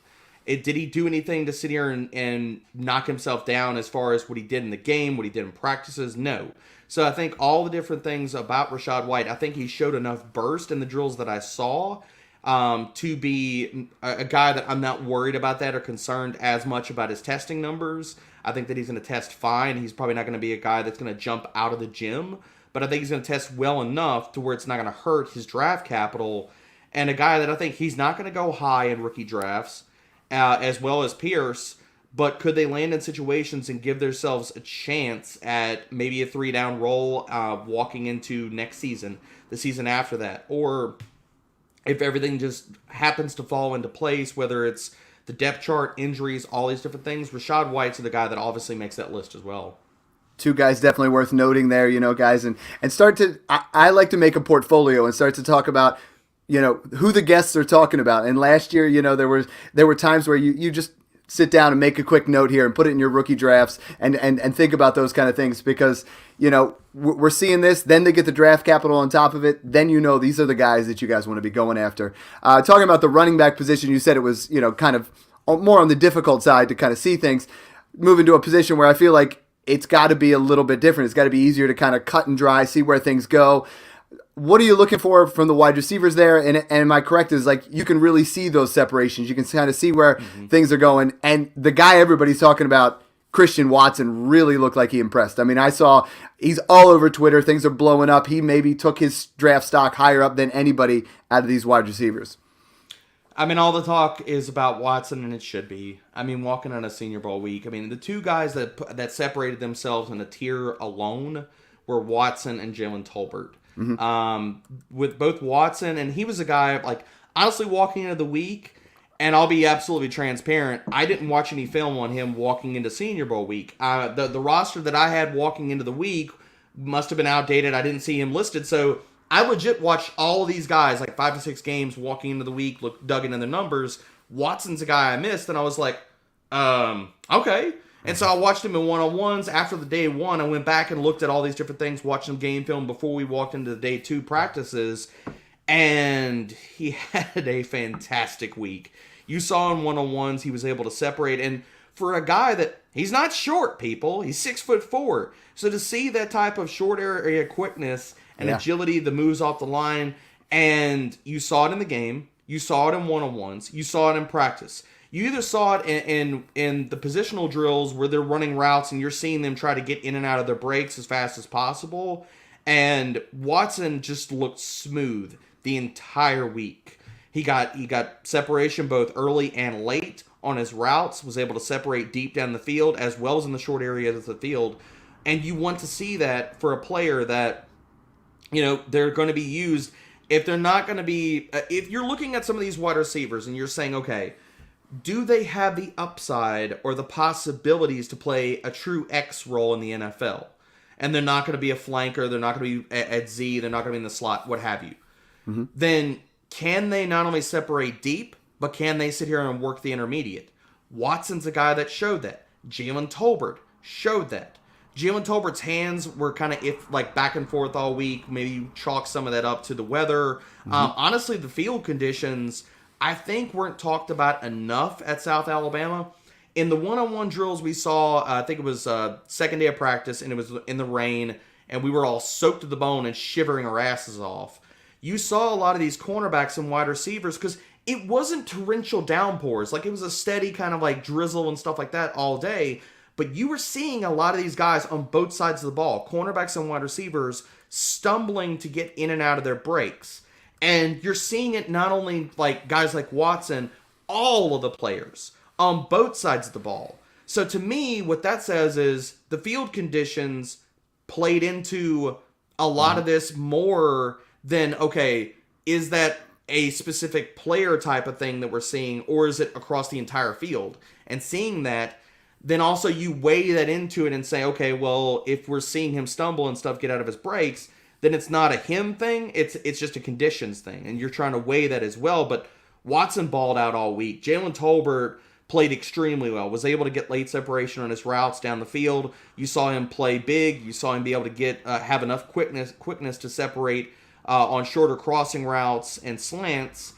Did he do anything to sit here and knock himself down as far as what he did in the game, what he did in practices? No. So I think all the different things about Rachaad White, I think he showed enough burst in the drills that I saw to be a guy that I'm not worried about that or concerned as much about his testing numbers. I think that he's going to test fine. He's probably not going to be a guy that's going to jump out of the gym, but I think he's going to test well enough to where it's not going to hurt his draft capital. And a guy that I think he's not going to go high in rookie drafts, as well as Pierce, but could they land in situations and give themselves a chance at maybe a 3-down roll walking into next season, the season after that? Or if everything just happens to fall into place, whether it's the depth chart, injuries, all these different things, Rachaad White's the guy that obviously makes that list as well.
Two guys definitely worth noting there, guys, and start to, I like to make a portfolio and start to talk about, who the guests are talking about. And last year, there were times where you just sit down and make a quick note here and put it in your rookie drafts and think about those kind of things, because, we're seeing this, then they get the draft capital on top of it. Then, these are the guys that you guys want to be going after. Talking about the running back position, you said it was, kind of more on the difficult side to kind of see things. Moving to a position where I feel like it's got to be a little bit different. It's got to be easier to kind of cut and dry, see where things go. What are you looking for from the wide receivers there? And am I correct? Is like you can really see those separations. You can kind of see where things are going. And the guy everybody's talking about, Christian Watson, really looked like he impressed. I mean, I saw he's all over Twitter. Things are blowing up. He maybe took his draft stock higher up than anybody out of these wide receivers.
I mean, all the talk is about Watson, and it should be. I mean, walking on a Senior Bowl week. I mean, the two guys that separated themselves in a tier alone were Watson and Jalen Tolbert. With both Watson, and he was a guy, like, honestly, walking into the week, and I'll be absolutely transparent, I didn't watch any film on him walking into Senior Bowl week. The roster that I had walking into the week must have been outdated. I didn't see him listed, so I legit watched all of these guys, like 5 to 6 games walking into the week, dug into their numbers. Watson's a guy I missed, and I was like, okay. And so I watched him in one-on-ones. After the day one, I went back and looked at all these different things, watched some game film before we walked into the day 2 practices, and he had a fantastic week. You saw in one-on-ones, he was able to separate, and for a guy that, he's not short, people. He's 6'4". So to see that type of short area quickness and agility, the moves off the line, and you saw it in the game, you saw it in one-on-ones, you saw it in practice. You either saw it in the positional drills where they're running routes and you're seeing them try to get in and out of their breaks as fast as possible, and Watson just looked smooth the entire week. He got separation both early and late on his routes, was able to separate deep down the field as well as in the short areas of the field, and you want to see that for a player that, they're going to be used. If they're not going to be, if you're looking at some of these wide receivers and you're saying, okay, do they have the upside or the possibilities to play a true X role in the NFL? And they're not going to be a flanker, they're not going to be at Z, they're not going to be in the slot, what have you. Then can they not only separate deep, but can they sit here and work the intermediate? Watson's a guy that showed that. Jalen Tolbert showed that. Jalen Tolbert's hands were kind of back and forth all week. Maybe you chalk some of that up to the weather. Honestly, the field conditions, I think, weren't talked about enough at South Alabama. In the one-on-one drills we saw, I think it was second day of practice, and it was in the rain, and we were all soaked to the bone and shivering our asses off. You saw a lot of these cornerbacks and wide receivers, because it wasn't torrential downpours. Like, it was a steady kind of like drizzle and stuff like that all day. But you were seeing a lot of these guys on both sides of the ball, cornerbacks and wide receivers, stumbling to get in and out of their breaks. And you're seeing it not only like guys like Watson, all of the players on both sides of the ball. So to me, what that says is the field conditions played into a lot of this more than, okay, is that a specific player type of thing that we're seeing, or is it across the entire field? And seeing that, then also you weigh that into it and say, okay, well, if we're seeing him stumble and stuff get out of his breaks, then it's not a him thing, it's just a conditions thing. And you're trying to weigh that as well. But Watson balled out all week. Jalen Tolbert played extremely well, was able to get late separation on his routes down the field. You saw him play big. You saw him be able to get have enough quickness to separate on shorter crossing routes and slants.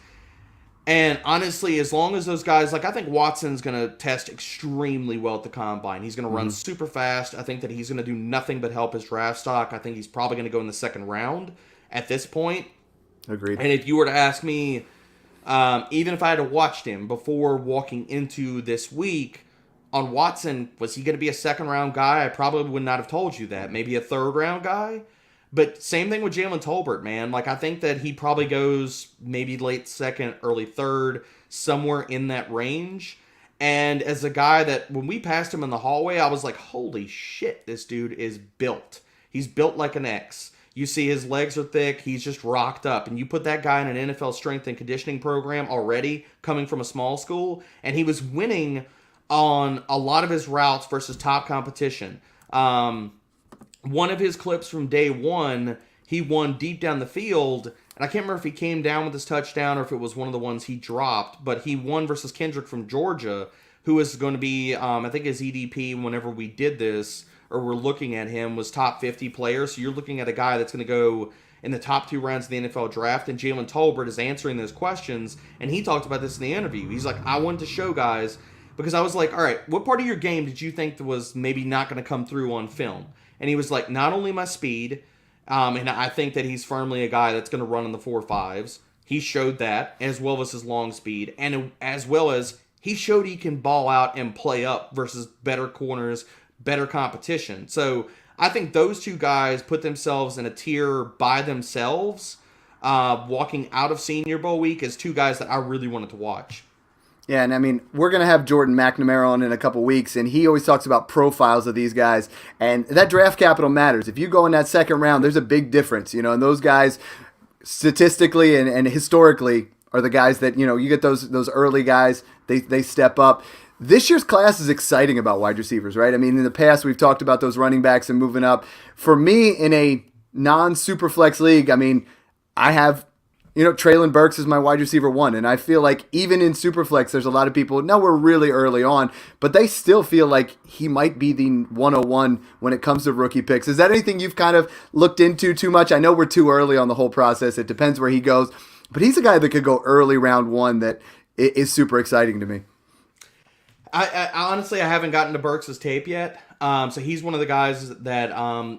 And honestly, as long as those guys, I think Watson's going to test extremely well at the combine. He's going to run super fast. I think that he's going to do nothing but help his draft stock. I think he's probably going to go in the second round at this point.
Agreed.
And if you were to ask me, even if I had watched him before walking into this week, on Watson, was he going to be a second round guy? I probably would not have told you that. Maybe a third round guy. But same thing with Jalen Tolbert, man. I think that he probably goes maybe late second, early third, somewhere in that range. And as a guy that, when we passed him in the hallway, I was like, holy shit, this dude is built. He's built like an X. You see his legs are thick. He's just rocked up. And you put that guy in an NFL strength and conditioning program already, coming from a small school, and he was winning on a lot of his routes versus top competition. One of his clips from day one, he won deep down the field, and I can't remember if he came down with his touchdown or if it was one of the ones he dropped, but he won versus Kendrick from Georgia, who is going to be, I think his EDP whenever we did this, or we're looking at him, was top 50 player. So you're looking at a guy that's going to go in the top 2 rounds of the NFL draft, and Jalen Tolbert is answering those questions, and he talked about this in the interview. He's like, I wanted to show guys, because I was like, all right, what part of your game did you think was maybe not going to come through on film? And he was like, not only my speed, and I think that he's firmly a guy that's going to run in the 4.5s. He showed that, as well as his long speed, and as well as he showed he can ball out and play up versus better corners, better competition. So I think those two guys put themselves in a tier by themselves, walking out of Senior Bowl week, as two guys that I really wanted to watch.
Yeah, and I mean, we're going to have Jordan McNamara on in a couple weeks, and he always talks about profiles of these guys, and that draft capital matters. If you go in that second round, there's a big difference, and those guys, statistically and historically, are the guys that, you get those early guys, they step up. This year's class is exciting about wide receivers, right? I mean, in the past, we've talked about those running backs and moving up. For me, in a non-Superflex league, I mean, I have... Traylon Burks is my wide receiver 1, and I feel like even in Superflex, there's a lot of people, now we're really early on, but they still feel like he might be the 101 when it comes to rookie picks. Is that anything you've kind of looked into too much? I know we're too early on the whole process. It depends where he goes, but he's a guy that could go early round 1 that is super exciting to me.
I honestly, I haven't gotten to Burks' tape yet. So he's one of the guys that,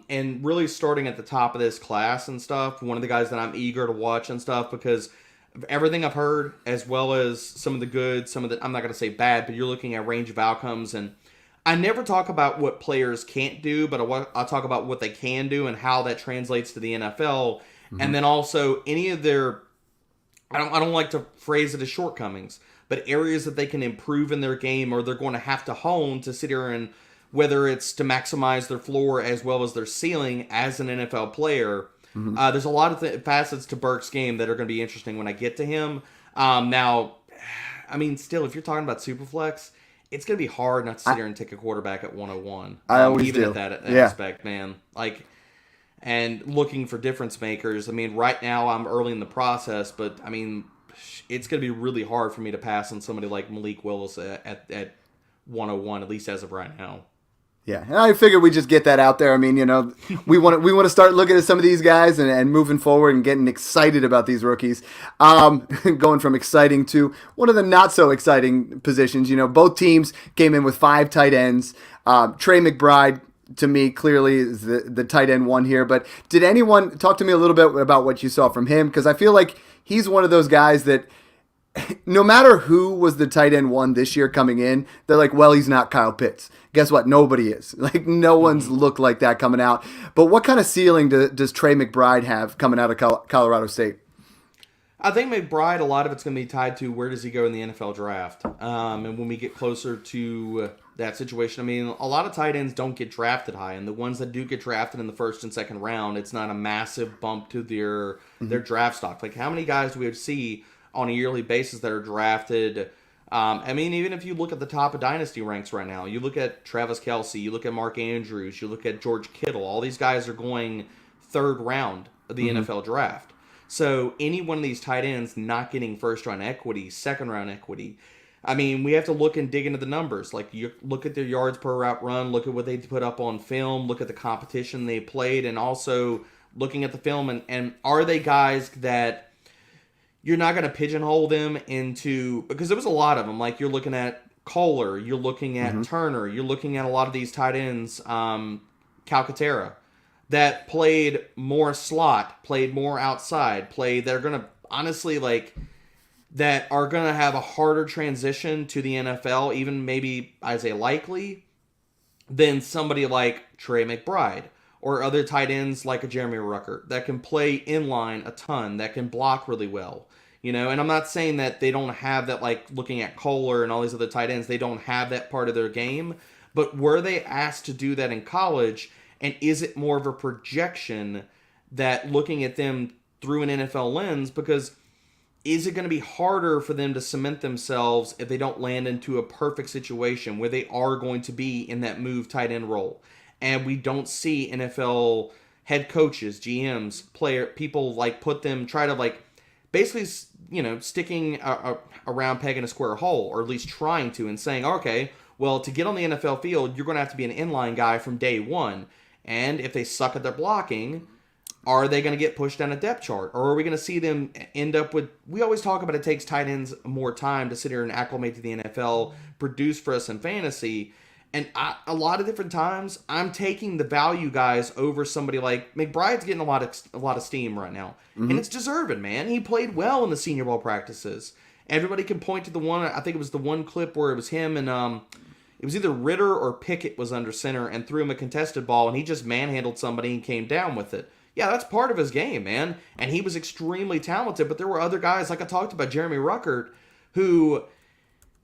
and really starting at the top of this class and stuff, one of the guys that I'm eager to watch and stuff, because of everything I've heard, as well as some of the good, some of the, I'm not going to say bad, but you're looking at range of outcomes. And I never talk about what players can't do, but I'll talk about what they can do and how that translates to the NFL. Mm-hmm. And then also any of their, I don't like to phrase it as shortcomings, but areas that they can improve in their game, or they're going to have to hone to sit here and, whether it's to maximize their floor as well as their ceiling as an NFL player. Mm-hmm. There's a lot of facets to Burke's game that are going to be interesting when I get to him. Now, I mean, still, if you're talking about Superflex, it's going to be hard not to sit here and take a quarterback at 101.
I always
even
do.
At that aspect, man. And looking for difference makers. I mean, right now I'm early in the process, but I mean, it's going to be really hard for me to pass on somebody like Malik Willis at 101, at least as of right now.
Yeah, and I figured we'd just get that out there. I mean, we want to start looking at some of these guys and moving forward and getting excited about these rookies. Going from exciting to one of the not so exciting positions. Both teams came in with 5 tight ends. Trey McBride, to me, clearly is the tight end 1 here. But did anyone talk to me a little bit about what you saw from him? Because I feel like he's one of those guys that, no matter who was the tight end 1 this year coming in, they're like, well, he's not Kyle Pitts. Guess what? Nobody is. No one's looked like that coming out. But what kind of ceiling does Trey McBride have coming out of Colorado State?
I think McBride, a lot of it's going to be tied to where does he go in the NFL draft. And when we get closer to that situation, I mean, a lot of tight ends don't get drafted high. And the ones that do get drafted in the first and second round, it's not a massive bump to their draft stock. How many guys do we see on a yearly basis that are drafted? I mean, even if you look at the top of dynasty ranks right now, you look at Travis Kelce, you look at Mark Andrews, you look at George Kittle, all these guys are going 3rd round of the NFL draft. So any one of these tight ends not getting 1st round equity, 2nd round equity, I mean, we have to look and dig into the numbers. You look at their yards per route run, look at what they put up on film, look at the competition they played, and also looking at the film, and are they guys that you're not going to pigeonhole them into, because there was a lot of them. You're looking at Kohler, you're looking at Turner, you're looking at a lot of these tight ends, Calcaterra, that played more slot, played more outside, that are going to, honestly, that are going to have a harder transition to the NFL, even maybe Isaiah Likely, than somebody like Trey McBride, or other tight ends like a Jeremy Ruckert, that can play inline a ton, that can block really well. And I'm not saying that they don't have that, like looking at Kohler and all these other tight ends, they don't have that part of their game. But were they asked to do that in college, and is it more of a projection that looking at them through an NFL lens? Because is it going to be harder for them to cement themselves if they don't land into a perfect situation where they are going to be in that move tight end role? And we don't see NFL head coaches, GMs, people like try to like basically, sticking around peg in a square hole, or at least trying to, and saying, okay, well, to get on the NFL field, you're going to have to be an inline guy from day one. And if they suck at their blocking, are they going to get pushed down a depth chart? Or are we going to see them end up with... We always talk about it takes tight ends more time to sit here and acclimate to the NFL, produce for us in fantasy. And a lot of different times, I'm taking the value guys over somebody like... McBride's getting a lot of steam right now. Mm-hmm. And it's deserving, man. He played well in the Senior Bowl practices. Everybody can point to the one... I think it was the one clip where it was him and... It was either Ritter or Pickett was under center and threw him a contested ball, and he just manhandled somebody and came down with it. Yeah, that's part of his game, man. And he was extremely talented, but there were other guys, like I talked about, Jeremy Ruckert, who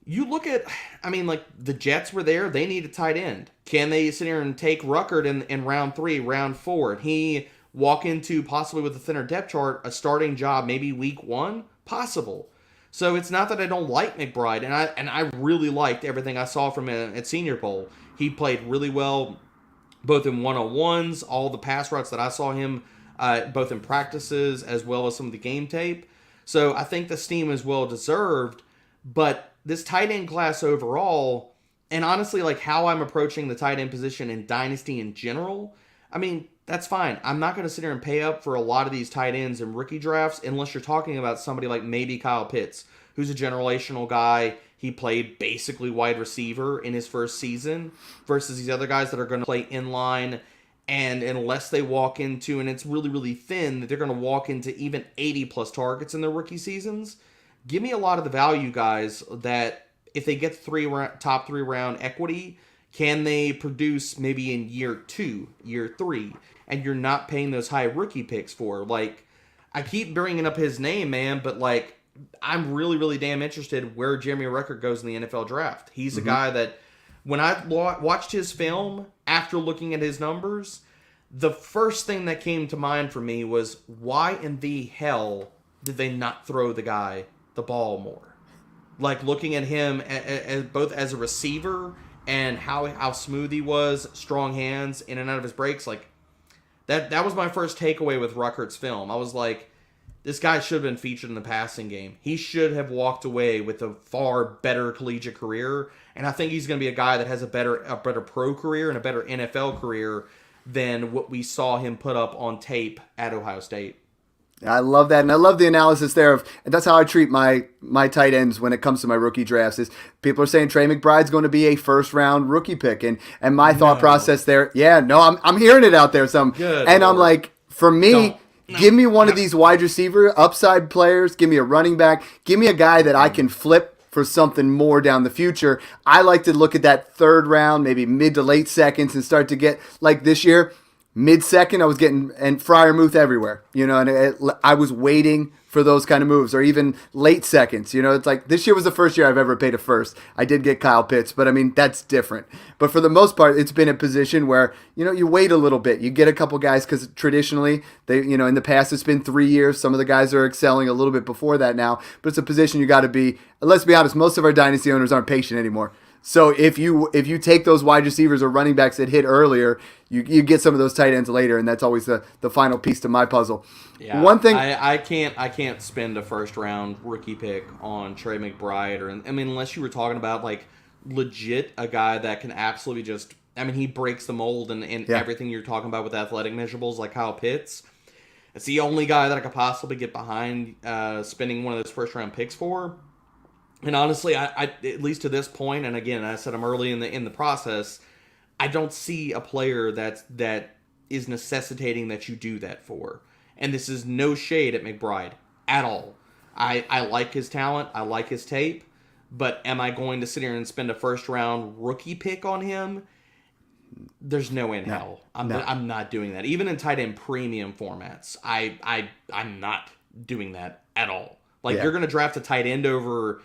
you look at, like the Jets were there, they need a tight end. Can they sit here and take Ruckert in round 3, round 4, and he walk into, possibly with a thinner depth chart, a starting job maybe week 1? Possible. So it's not that I don't like McBride, and I really liked everything I saw from him at Senior Bowl. He played really well, both in one-on-ones, all the pass routes that I saw him, both in practices as well as some of the game tape. So I think the steam is well deserved, but this tight end class overall, and honestly, like how I'm approaching the tight end position in Dynasty in general, that's fine. I'm not going to sit here and pay up for a lot of these tight ends in rookie drafts unless you're talking about somebody like maybe Kyle Pitts, who's a generational guy. He played basically wide receiver in his first season versus these other guys that are going to play inline. And unless they walk into, and it's really, really thin, that they're going to walk into even 80-plus targets in their rookie seasons. Give me a lot of the value guys that if they get top 3 round equity, can they produce maybe in year 2, year 3? And you're not paying those high rookie picks for. Like, I keep bringing up his name, man, but like, I'm really, really damn interested where Jeremy Ruckert goes in the NFL draft. He's a guy that, when I watched his film, after looking at his numbers, the first thing that came to mind for me was, why in the hell did they not throw the guy the ball more? Like, looking at him as both as a receiver and how smooth he was, strong hands, in and out of his breaks, like, that was my first takeaway with Ruckert's film. I was like, this guy should have been featured in the passing game. He should have walked away with a far better collegiate career, and I think he's going to be a guy that has a better pro career and a better NFL career than what we saw him put up on tape at Ohio State.
I love that, and I love the analysis there and that's how I treat my tight ends when it comes to my rookie drafts. Is people are saying Trey McBride's going to be a first-round rookie pick, and my thought process there, I'm hearing it out there some,
Good
and
Lord.
I'm like, for me, give me one of these wide receiver upside players, give me a running back, give me a guy that I can flip for something more down the future. I like to look at that 3rd round, maybe mid to late seconds, and start to get, like this year, mid-second, I was getting, and Freiermuth everywhere, and I was waiting for those kind of moves, or even late seconds, it's like, this year was the first year I've ever paid a first. I did get Kyle Pitts, but that's different. But for the most part, it's been a position where, you wait a little bit. You get a couple guys, because traditionally, they, in the past, it's been 3 years. Some of the guys are excelling a little bit before that now, but it's a position you got to be, let's be honest, most of our dynasty owners aren't patient anymore. So if you take those wide receivers or running backs that hit earlier, you get some of those tight ends later, and that's always the final piece to my puzzle.
Yeah,
one thing
I can't spend a first round rookie pick on Trey McBride, unless you were talking about like legit a guy that can absolutely just, he breaks the mold and everything you're talking about with athletic measurables like Kyle Pitts. It's the only guy that I could possibly get behind spending one of those first round picks for. And honestly, I at least to this point, and again, I said I'm early in the process, I don't see a player that is necessitating that you do that for. And this is no shade at McBride at all. I like his talent, I like his tape, but am I going to sit here and spend a first round rookie pick on him? There's no in hell. I'm not doing that. Even in tight end premium formats, I'm not doing that at all. Like,
Yeah.
you're going to draft a tight end over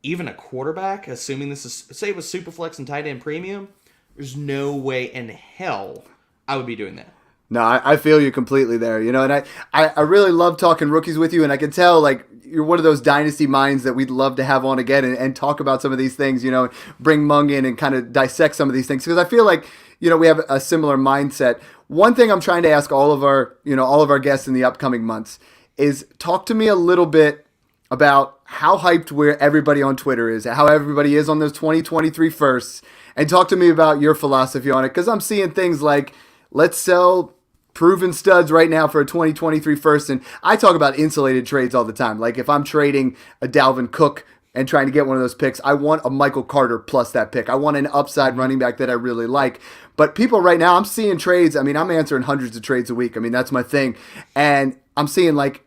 even a quarterback, assuming this is, say it was Superflex and tight end premium. There's no way in hell I would be doing that.
No, I feel you completely there, you know, and I really love talking rookies with you, and I can tell, like, you're one of those dynasty minds that we'd love to have on again and talk about some of these things, you know, bring Mung in and kind of dissect some of these things, because I feel like, you know, we have a similar mindset. One thing I'm trying to ask all of our guests in the upcoming months is talk to me a little bit about how hyped everybody on Twitter is, how everybody is on those 2023 firsts, and talk to me about your philosophy on it, because I'm seeing things like, let's sell proven studs right now for a 2023 first. And I talk about insulated trades all the time. Like, if I'm trading a Dalvin Cook and trying to get one of those picks, I want a Michael Carter plus that pick. I want an upside running back that I really like. But people right now, I'm seeing trades. I mean, I'm answering hundreds of trades a week. I mean, that's my thing. And I'm seeing, like,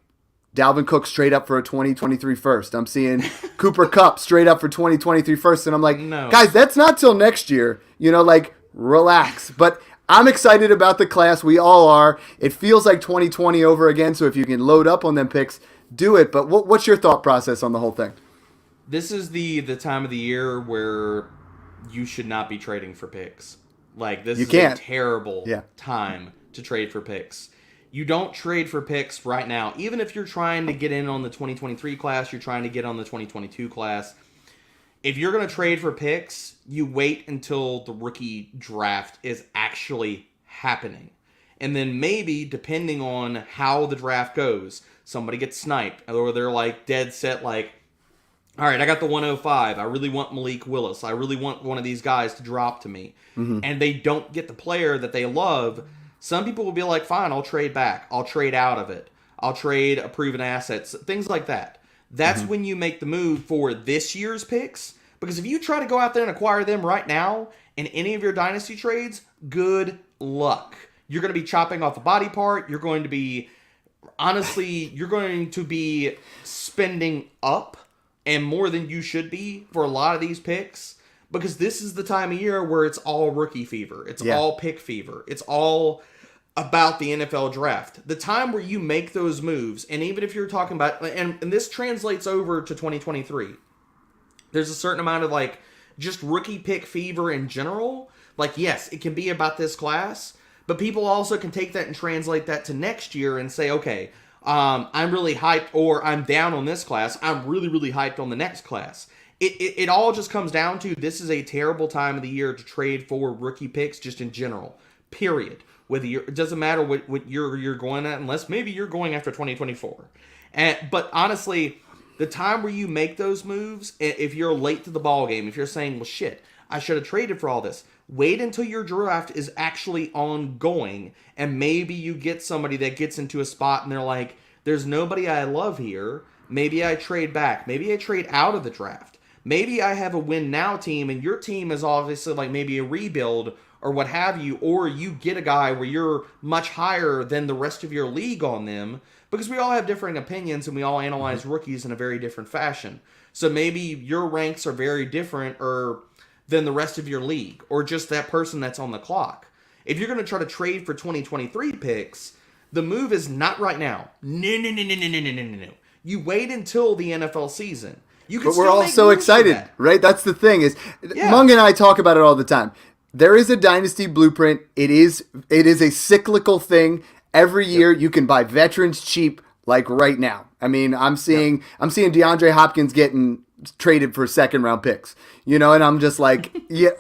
Dalvin Cook straight up for a 2023 first. I'm seeing Cooper Kupp straight up for 2023 first. And I'm like,
No.
guys, that's not till next year. You know, like, relax. But I'm excited about the class. We all are. It feels like 2020 over again. So if you can load up on them picks, do it. But what's your thought process on the whole thing?
This is the time of the year where you should not be trading for picks. Like, this is a terrible time to trade for picks. You don't trade for picks right now. Even if you're trying to get in on the 2023 class, you're trying to get on the 2022 class. If you're going to trade for picks, you wait until the rookie draft is actually happening. And then maybe, depending on how the draft goes, somebody gets sniped. Or they're like dead set like, all right, I got the 105. I really want Malik Willis. I really want one of these guys to drop to me. Mm-hmm. And they don't get the player that they love. Some people will be like, fine, I'll trade back. I'll trade out of it. I'll trade a proven assets. Things like that. That's when you make the move for this year's picks. Because if you try to go out there and acquire them right now in any of your dynasty trades, good luck. You're going to be chopping off a body part. You're going to be, honestly, you're going to be spending up and more than you should be for a lot of these picks. Because this is the time of year where it's all rookie fever. It's all pick fever. It's all about the NFL draft. The time where you make those moves, and even if you're talking about, and this translates over to 2023, there's a certain amount of, like, just rookie pick fever in general. Like, yes, it can be about this class, but people also can take that and translate that to next year and say, okay, I'm really hyped, or I'm down on this class. I'm really, really hyped on the next class. It all just comes down to, this is a terrible time of the year to trade for rookie picks just in general, period. Whether it doesn't matter what year you're going at, unless maybe you're going after 2024. But honestly, the time where you make those moves, if you're late to the ball game, if you're saying, well, shit, I should have traded for all this, wait until your draft is actually ongoing, and maybe you get somebody that gets into a spot and they're like, there's nobody I love here. Maybe I trade back. Maybe I trade out of the draft. Maybe I have a win now team, and your team is obviously like maybe a rebuild or what have you, or you get a guy where you're much higher than the rest of your league on them, because we all have differing opinions and we all analyze rookies in a very different fashion. So maybe your ranks are very different than the rest of your league, or just that person that's on the clock. If you're going to try to trade for 2023 picks, the move is not right now. No. You wait until the NFL season. You can
but we're all so excited, right? That's the thing is, Mung and I talk about it all the time. There is a dynasty blueprint. It is a cyclical thing. Every year you can buy veterans cheap, like right now. I mean, I'm seeing DeAndre Hopkins getting traded for second round picks, you know, and I'm just like, yeah,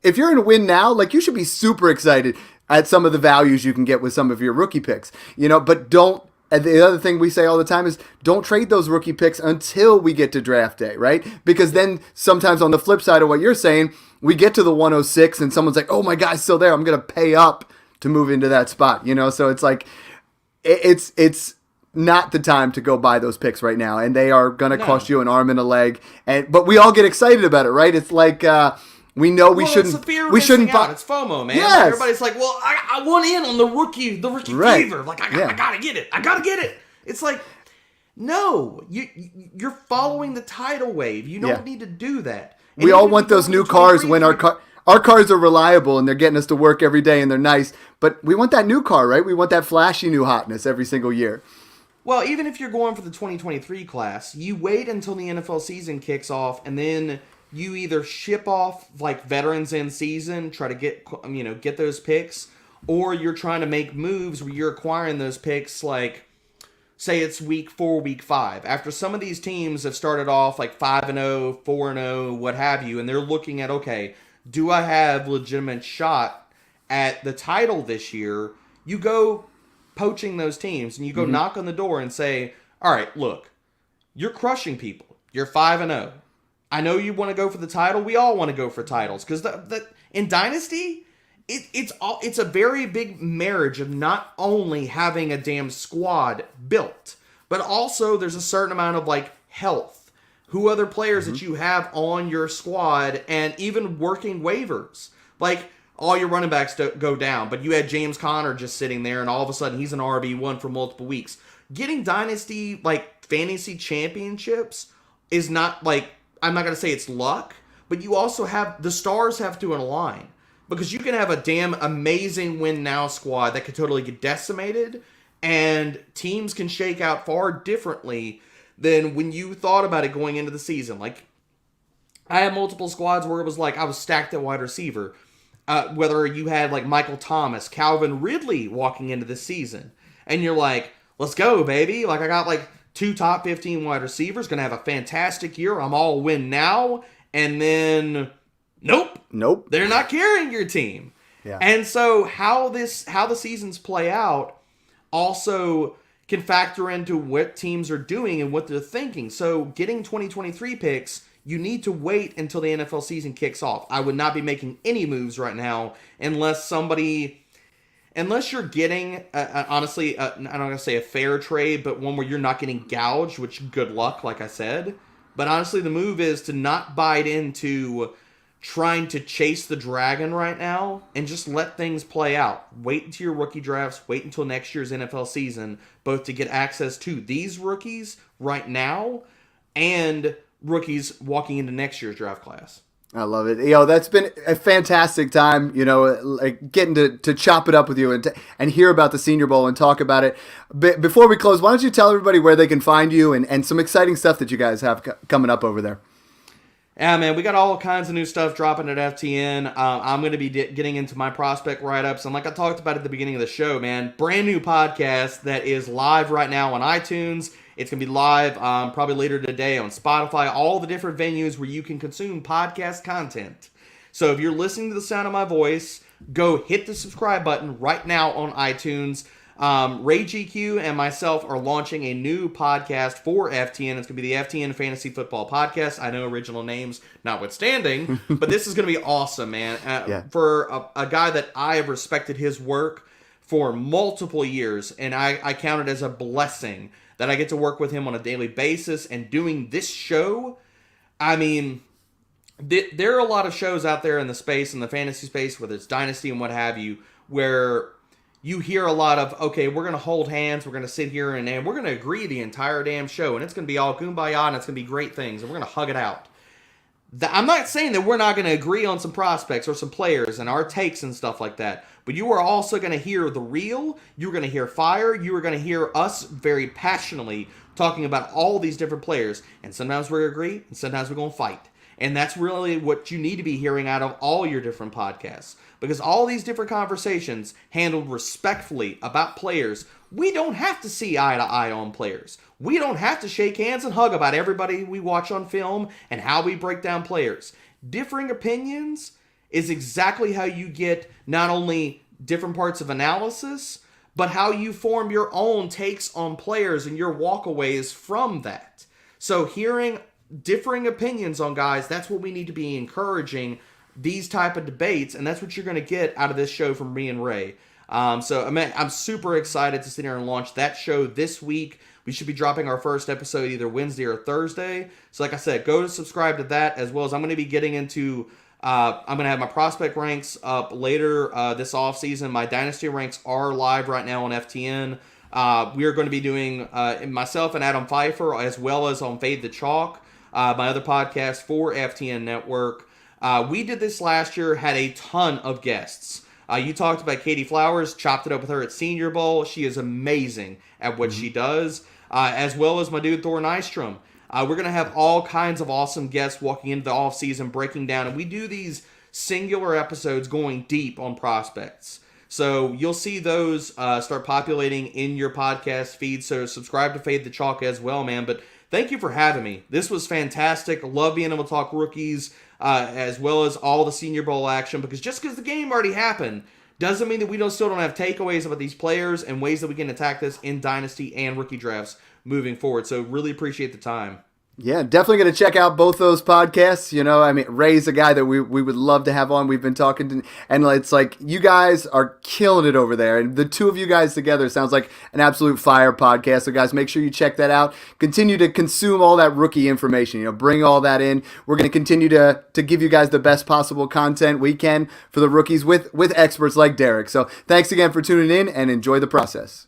if you're in a win now, like, you should be super excited at some of the values you can get with some of your rookie picks, you know, but don't. And the other thing we say all the time is, don't trade those rookie picks until we get to draft day, right? Because then sometimes on the flip side of what you're saying, we get to the 106 and someone's like, oh, my guy's still there. I'm going to pay up to move into that spot, you know? So it's like, it's not the time to go buy those picks right now. And they are going to cost you an arm and a leg. But we all get excited about it, right? It's like, we know we shouldn't buy.
It's FOMO, man.
Yes.
Everybody's like, well, I want in on the rookie
right.
fever. Like, I gotta get it. It's like, no, you're following the tidal wave. You don't need to do that. And
we all want those new cars when our cars are reliable and they're getting us to work every day and they're nice. But we want that new car, right? We want that flashy new hotness every single year.
Well, even if you're going for the 2023 class, you wait until the NFL season kicks off, and then you either ship off like veterans in season, try to get those picks, or you're trying to make moves where you're acquiring those picks like, say it's week 4, week 5. After some of these teams have started off like 5-0, 4-0, what have you, and they're looking at, okay, do I have legitimate shot at the title this year? You go poaching those teams, and you go knock on the door and say, all right, look, you're crushing people. You're 5-0. I know you want to go for the title. We all want to go for titles because in Dynasty, it's a very big marriage of not only having a damn squad built, but also there's a certain amount of like health, who other players that you have on your squad, and even working waivers. Like all your running backs go down, but you had James Conner just sitting there, and all of a sudden he's an RB1 for multiple weeks. Getting Dynasty like fantasy championships is not like, I'm not going to say it's luck, but you also have, the stars have to align. Because you can have a damn amazing win now squad that could totally get decimated, and teams can shake out far differently than when you thought about it going into the season. Like, I had multiple squads where it was like I was stacked at wide receiver. Whether you had like Michael Thomas, Calvin Ridley walking into the season, and you're like, let's go, baby. Like, I got like 2 top 15 wide receivers, gonna have a fantastic year. I'm all win now. And then, nope. They're not carrying your team.
Yeah.
And so how the seasons play out also can factor into what teams are doing and what they're thinking. So getting 2023 picks, you need to wait until the NFL season kicks off. I would not be making any moves right now unless you're getting, honestly, I'm not going to say a fair trade, but one where you're not getting gouged, which good luck, like I said. But honestly, the move is to not bite into trying to chase the dragon right now and just let things play out. Wait until your rookie drafts, wait until next year's NFL season, both to get access to these rookies right now and rookies walking into next year's draft class.
I love it. That's been a fantastic time, like getting to chop it up with you and hear about the Senior Bowl and talk about it. Before we close, why don't you tell everybody where they can find you and some exciting stuff that you guys have coming up over there?
Yeah, man, we got all kinds of new stuff dropping at FTN. I'm going to be getting into my prospect write-ups. And like I talked about at the beginning of the show, man, brand new podcast that is live right now on iTunes. It's going to be live probably later today on Spotify, all the different venues where you can consume podcast content. So if you're listening to the sound of my voice, go hit the subscribe button right now on iTunes. Ray GQ and myself are launching a new podcast for FTN. It's going to be the FTN Fantasy Football Podcast. I know original names notwithstanding, but this is going to be awesome, man. For a guy that I have respected his work for multiple years, and I count it as a blessing that I get to work with him on a daily basis and doing this show. I mean, there are a lot of shows out there in the space, in the fantasy space, whether it's Dynasty and what have you, where you hear a lot of, okay, we're going to hold hands, we're going to sit here and we're going to agree the entire damn show, and it's going to be all kumbaya, and it's going to be great things, and we're going to hug it out. I'm not saying that we're not going to agree on some prospects or some players and our takes and stuff like that, but you are also going to hear the real, you're going to hear fire, you are going to hear us very passionately talking about all these different players, and sometimes we're going to agree, and sometimes we're going to fight. And that's really what you need to be hearing out of all your different podcasts. Because all these different conversations handled respectfully about players, we don't have to see eye to eye on players. We don't have to shake hands and hug about everybody we watch on film and how we break down players. Differing opinions is exactly how you get not only different parts of analysis, but how you form your own takes on players and your walkaways from that. So hearing differing opinions on guys, that's what we need to be encouraging, these type of debates, and that's what you're going to get out of this show from me and Ray. So I'm super excited to sit here and launch that show this week. We should be dropping our first episode either Wednesday or Thursday. So like I said, go to subscribe to that, as well as I'm going to be getting into, I'm going to have my prospect ranks up later this offseason. My dynasty ranks are live right now on FTN. We are going to be doing, myself and Adam Pfeiffer, as well as on Fade the Chalk, my other podcast for FTN Network. We did this last year, had a ton of guests. You talked about Katie Flowers, chopped it up with her at Senior Bowl. She is amazing at what she does, as well as my dude Thor Nystrom. We're going to have all kinds of awesome guests walking into the offseason, breaking down, and we do these singular episodes going deep on prospects. So you'll see those start populating in your podcast feed, so subscribe to Fade the Chalk as well, man. But thank you for having me. This was fantastic. Love being able to talk rookies, as well as all the Senior Bowl action, because just because the game already happened doesn't mean that we still don't have takeaways about these players and ways that we can attack this in Dynasty and rookie drafts moving forward. So really appreciate the time.
Yeah, definitely going to check out both those podcasts. You know, I mean, Ray's a guy that we would love to have on. We've been talking to, and it's like you guys are killing it over there. And the two of you guys together sounds like an absolute fire podcast. So guys, make sure you check that out. Continue to consume all that rookie information, you know, bring all that in. We're going to continue to give you guys the best possible content we can for the rookies with experts like Derek. So thanks again for tuning in and enjoy the process.